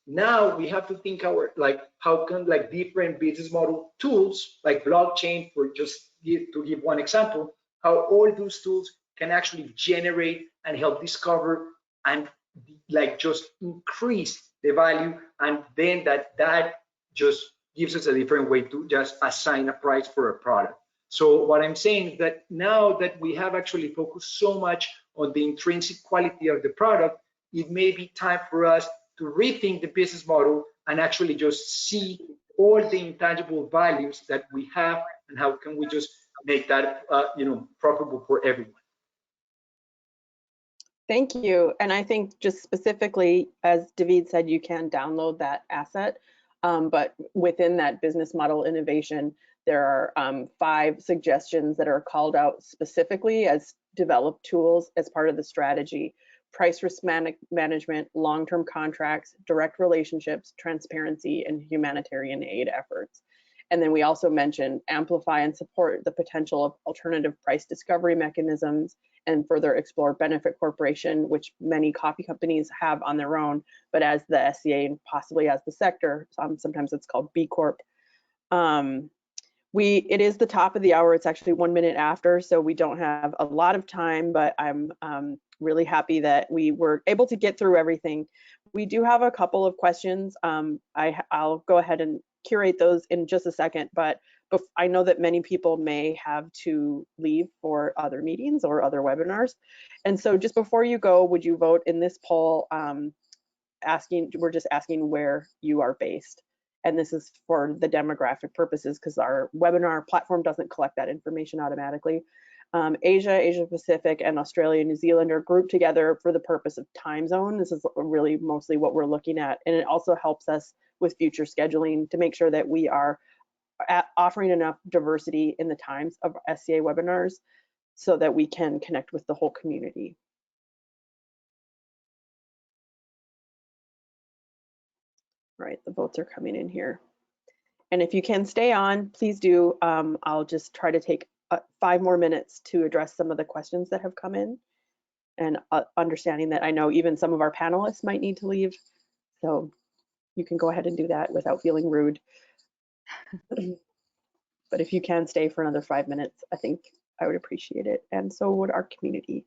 Now we have to think how can like different business model tools like blockchain, for just to give one example, how all those tools can actually generate and help discover and like just increase the value, and then that just gives us a different way to just assign a price for a product. So what I'm saying is that now that we have actually focused so much on the intrinsic quality of the product, it may be time for us to rethink the business model and actually just see all the intangible values that we have and how can we just make that profitable for everyone.
Thank you. And I think just specifically, as David said, you can download that asset, but within that business model innovation, there are 5 suggestions that are called out specifically as developed tools as part of the strategy: price risk management, long-term contracts, direct relationships, transparency, and humanitarian aid efforts. And then we also mentioned amplify and support the potential of alternative price discovery mechanisms and further explore benefit corporation, which many coffee companies have on their own, but as the SCA and possibly as the sector, sometimes it's called B Corp. It is the top of the hour. It's actually 1 minute after, so we don't have a lot of time, but I'm really happy that we were able to get through everything. We do have a couple of questions. I'll go ahead and curate those in just a second, but I know that many people may have to leave for other meetings or other webinars. And so just before you go, would you vote in this poll we're just asking where you are based. And this is for the demographic purposes because our webinar platform doesn't collect that information automatically. Asia Pacific, and Australia, New Zealand are grouped together for the purpose of time zone. This is really mostly what we're looking at. And it also helps us with future scheduling to make sure that we are offering enough diversity in the times of SCA webinars so that we can connect with the whole community. Right, the votes are coming in here. And if you can stay on, please do. I'll just try to take 5 more minutes to address some of the questions that have come in, and understanding that I know even some of our panelists might need to leave. So you can go ahead and do that without feeling rude. But if you can stay for another 5 minutes, I think I would appreciate it. And so would our community.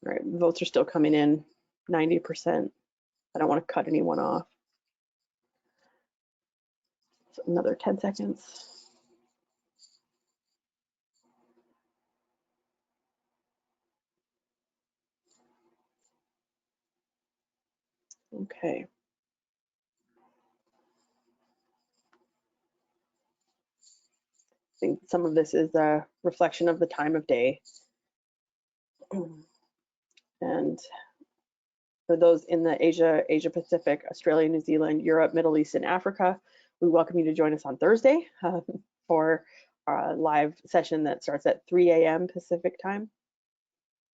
All right, votes are still coming in, 90%. I don't want to cut anyone off. So another 10 seconds. Okay. I think some of this is a reflection of the time of day. And for those in the Asia Pacific, Australia, New Zealand, Europe, Middle East, and Africa, we welcome you to join us on Thursday for a live session that starts at 3 a.m. Pacific time.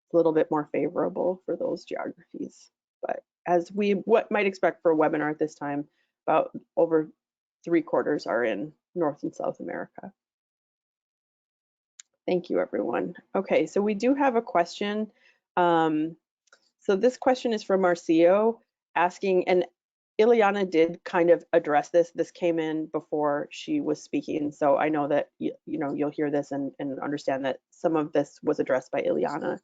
It's a little bit more favorable for those geographies. But as what might expect for a webinar at this time, about over 3/4 are in North and South America. Thank you, everyone. Okay, so we do have a question. So this question is from Marcio asking, and Iliana did kind of address this. This came in before she was speaking, so I know that you'll hear this and understand that some of this was addressed by Iliana.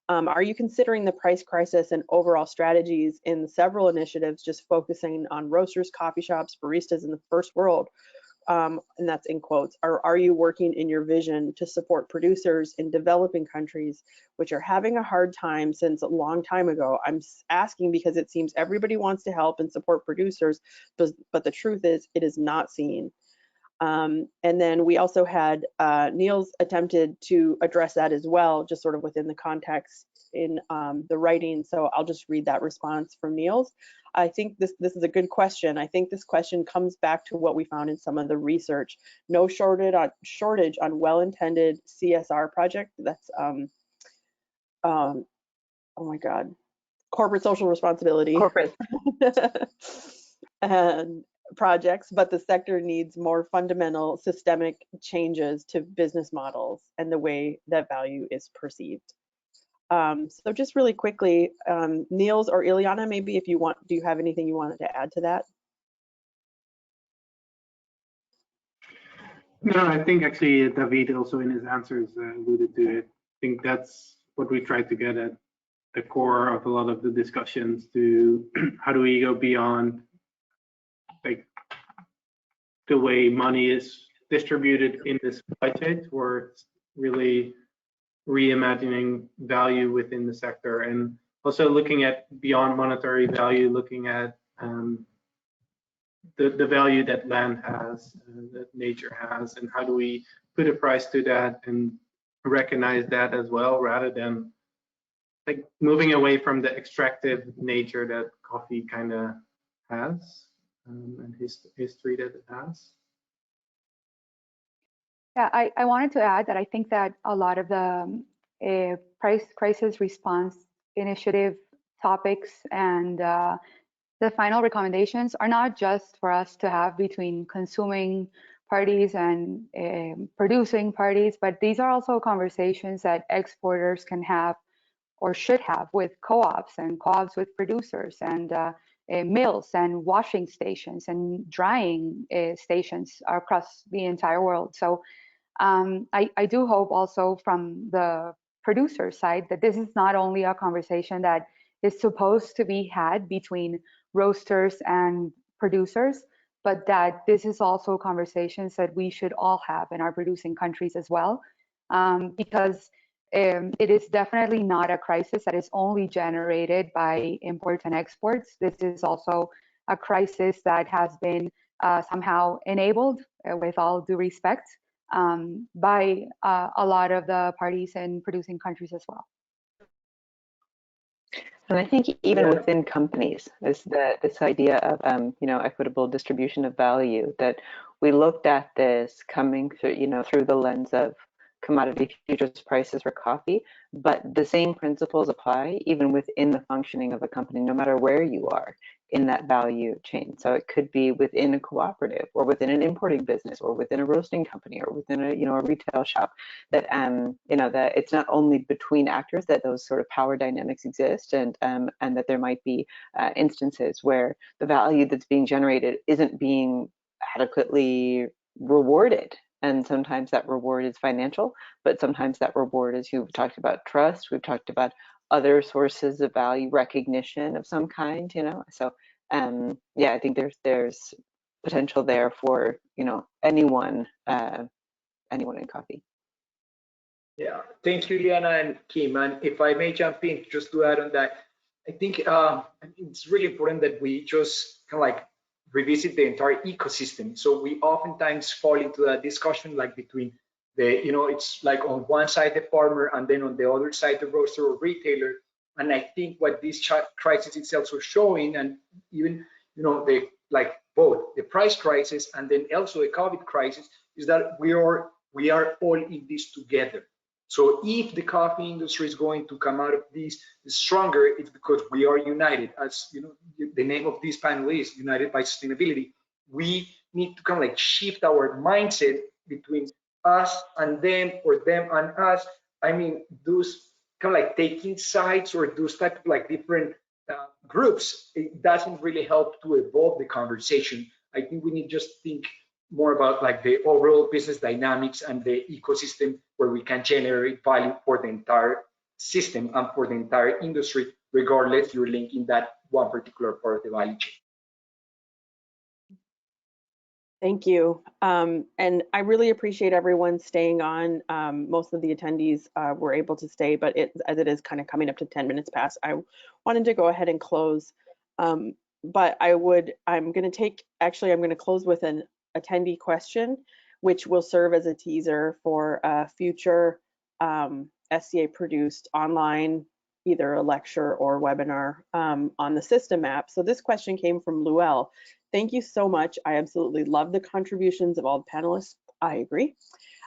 Are you considering the price crisis and overall strategies in several initiatives just focusing on roasters, coffee shops, baristas in the first world? And that's in quotes. Are you working in your vision to support producers in developing countries which are having a hard time since a long time ago? I'm asking because it seems everybody wants to help and support producers, but the truth is it is not seen. And then we also had Niels attempted to address that as well, just sort of within the context in the writing. So I'll just read that response from Niels. I think this is a good question. I think this question comes back to what we found in some of the research. No shortage on well-intended CSR project. That's oh my God, corporate social responsibility.
Corporate.
And projects, but the sector needs more fundamental systemic changes to business models and the way that value is perceived. So just really quickly, Niels or Iliana, maybe if you want, do you have anything you wanted to add to that?
No, I think actually David also in his answers alluded to it. I think that's what we tried to get at the core of a lot of the discussions, to how do we go beyond like the way money is distributed in this supply chain towards really reimagining value within the sector, and also looking at beyond monetary value, looking at the value that land has, that nature has, and how do we put a price to that and recognize that as well, rather than like moving away from the extractive nature that coffee kind of has, and history that it has.
Yeah, I wanted to add that I think that a lot of the price crisis response initiative topics and the final recommendations are not just for us to have between consuming parties and producing parties, but these are also conversations that exporters can have or should have with co-ops and co-ops with producers and mills and washing stations and drying stations across the entire world. So I do hope also from the producer side that this is not only a conversation that is supposed to be had between roasters and producers, but that this is also conversations that we should all have in our producing countries as well, because it is definitely not a crisis that is only generated by imports and exports. This is also a crisis that has been somehow enabled, with all due respect, by a lot of the parties in producing countries as well.
And I think even within companies, is this idea of equitable distribution of value, that we looked at this coming through through the lens of commodity futures prices for coffee, but the same principles apply even within the functioning of a company, no matter where you are in that value chain. So it could be within a cooperative, or within an importing business, or within a roasting company, or within a a retail shop. That that it's not only between actors that those sort of power dynamics exist, and that there might be instances where the value that's being generated isn't being adequately rewarded. And sometimes that reward is financial, but sometimes that reward is, you've talked about trust, we've talked about other sources of value, recognition of some kind, So yeah, I think there's potential there for anyone in coffee.
Yeah, thanks, Iliana and Kim. And if I may jump in just to add on that, I think it's really important that we just kind of like revisit the entire ecosystem. So we oftentimes fall into that discussion like between the, it's like on one side the farmer and then on the other side the roaster or retailer. And I think what this crisis is also showing, and even the like both the price crisis and then also the COVID crisis, is that we are all in this together. So if the coffee industry is going to come out of this stronger, it's because we are united. As the name of this panel is United by Sustainability. We need to kind of like shift our mindset between us and them, or them and us. I mean, those kind of like taking sides, or those type of like different groups, it doesn't really help to evolve the conversation. I think we need just think more about like the overall business dynamics and the ecosystem where we can generate value for the entire system and for the entire industry, regardless you're linking that one particular part of the value chain.
Thank you. And I really appreciate everyone staying on. Most of the attendees were able to stay, but as it is kind of coming up to 10 minutes past, I wanted to go ahead and close. But I'm going to close with an attendee question, which will serve as a teaser for a future SCA produced online, either a lecture or webinar on the system app. So this question came from Luel. Thank you so much. I absolutely love the contributions of all the panelists. I agree.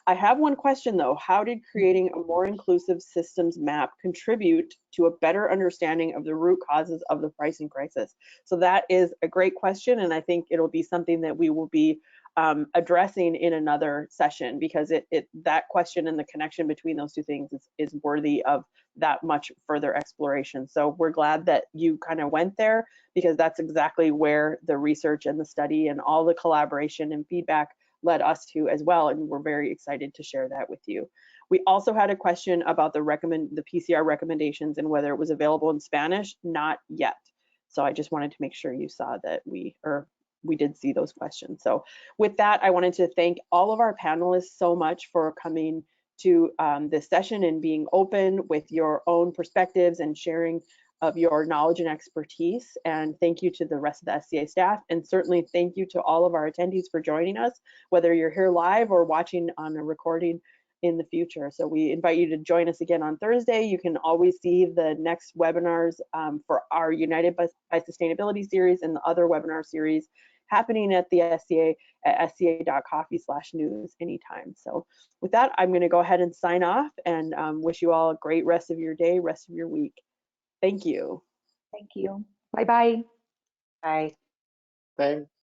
I have one question though. How did creating a more inclusive systems map contribute to a better understanding of the root causes of the pricing crisis? So that is a great question, and I think it'll be something that we will be addressing in another session, because that question and the connection between those two things is worthy of that much further exploration. So we're glad that you kind of went there, because that's exactly where the research and the study and all the collaboration and feedback led us to as well, and we're very excited to share that with you. We also had a question about the PCR recommendations and whether it was available in Spanish. Not yet. So I just wanted to make sure you saw that we did see those questions. So with that, I wanted to thank all of our panelists so much for coming to this session and being open with your own perspectives and sharing of your knowledge and expertise. And thank you to the rest of the SCA staff. And certainly thank you to all of our attendees for joining us, whether you're here live or watching on a recording in the future. So we invite you to join us again on Thursday. You can always see the next webinars for our United by Sustainability series and the other webinar series happening at the SCA at sca.coffee/news anytime. So with that, I'm going to go ahead and sign off and wish you all a great rest of your day, rest of your week. Thank you.
Thank you. Bye-bye.
Bye.
Thanks.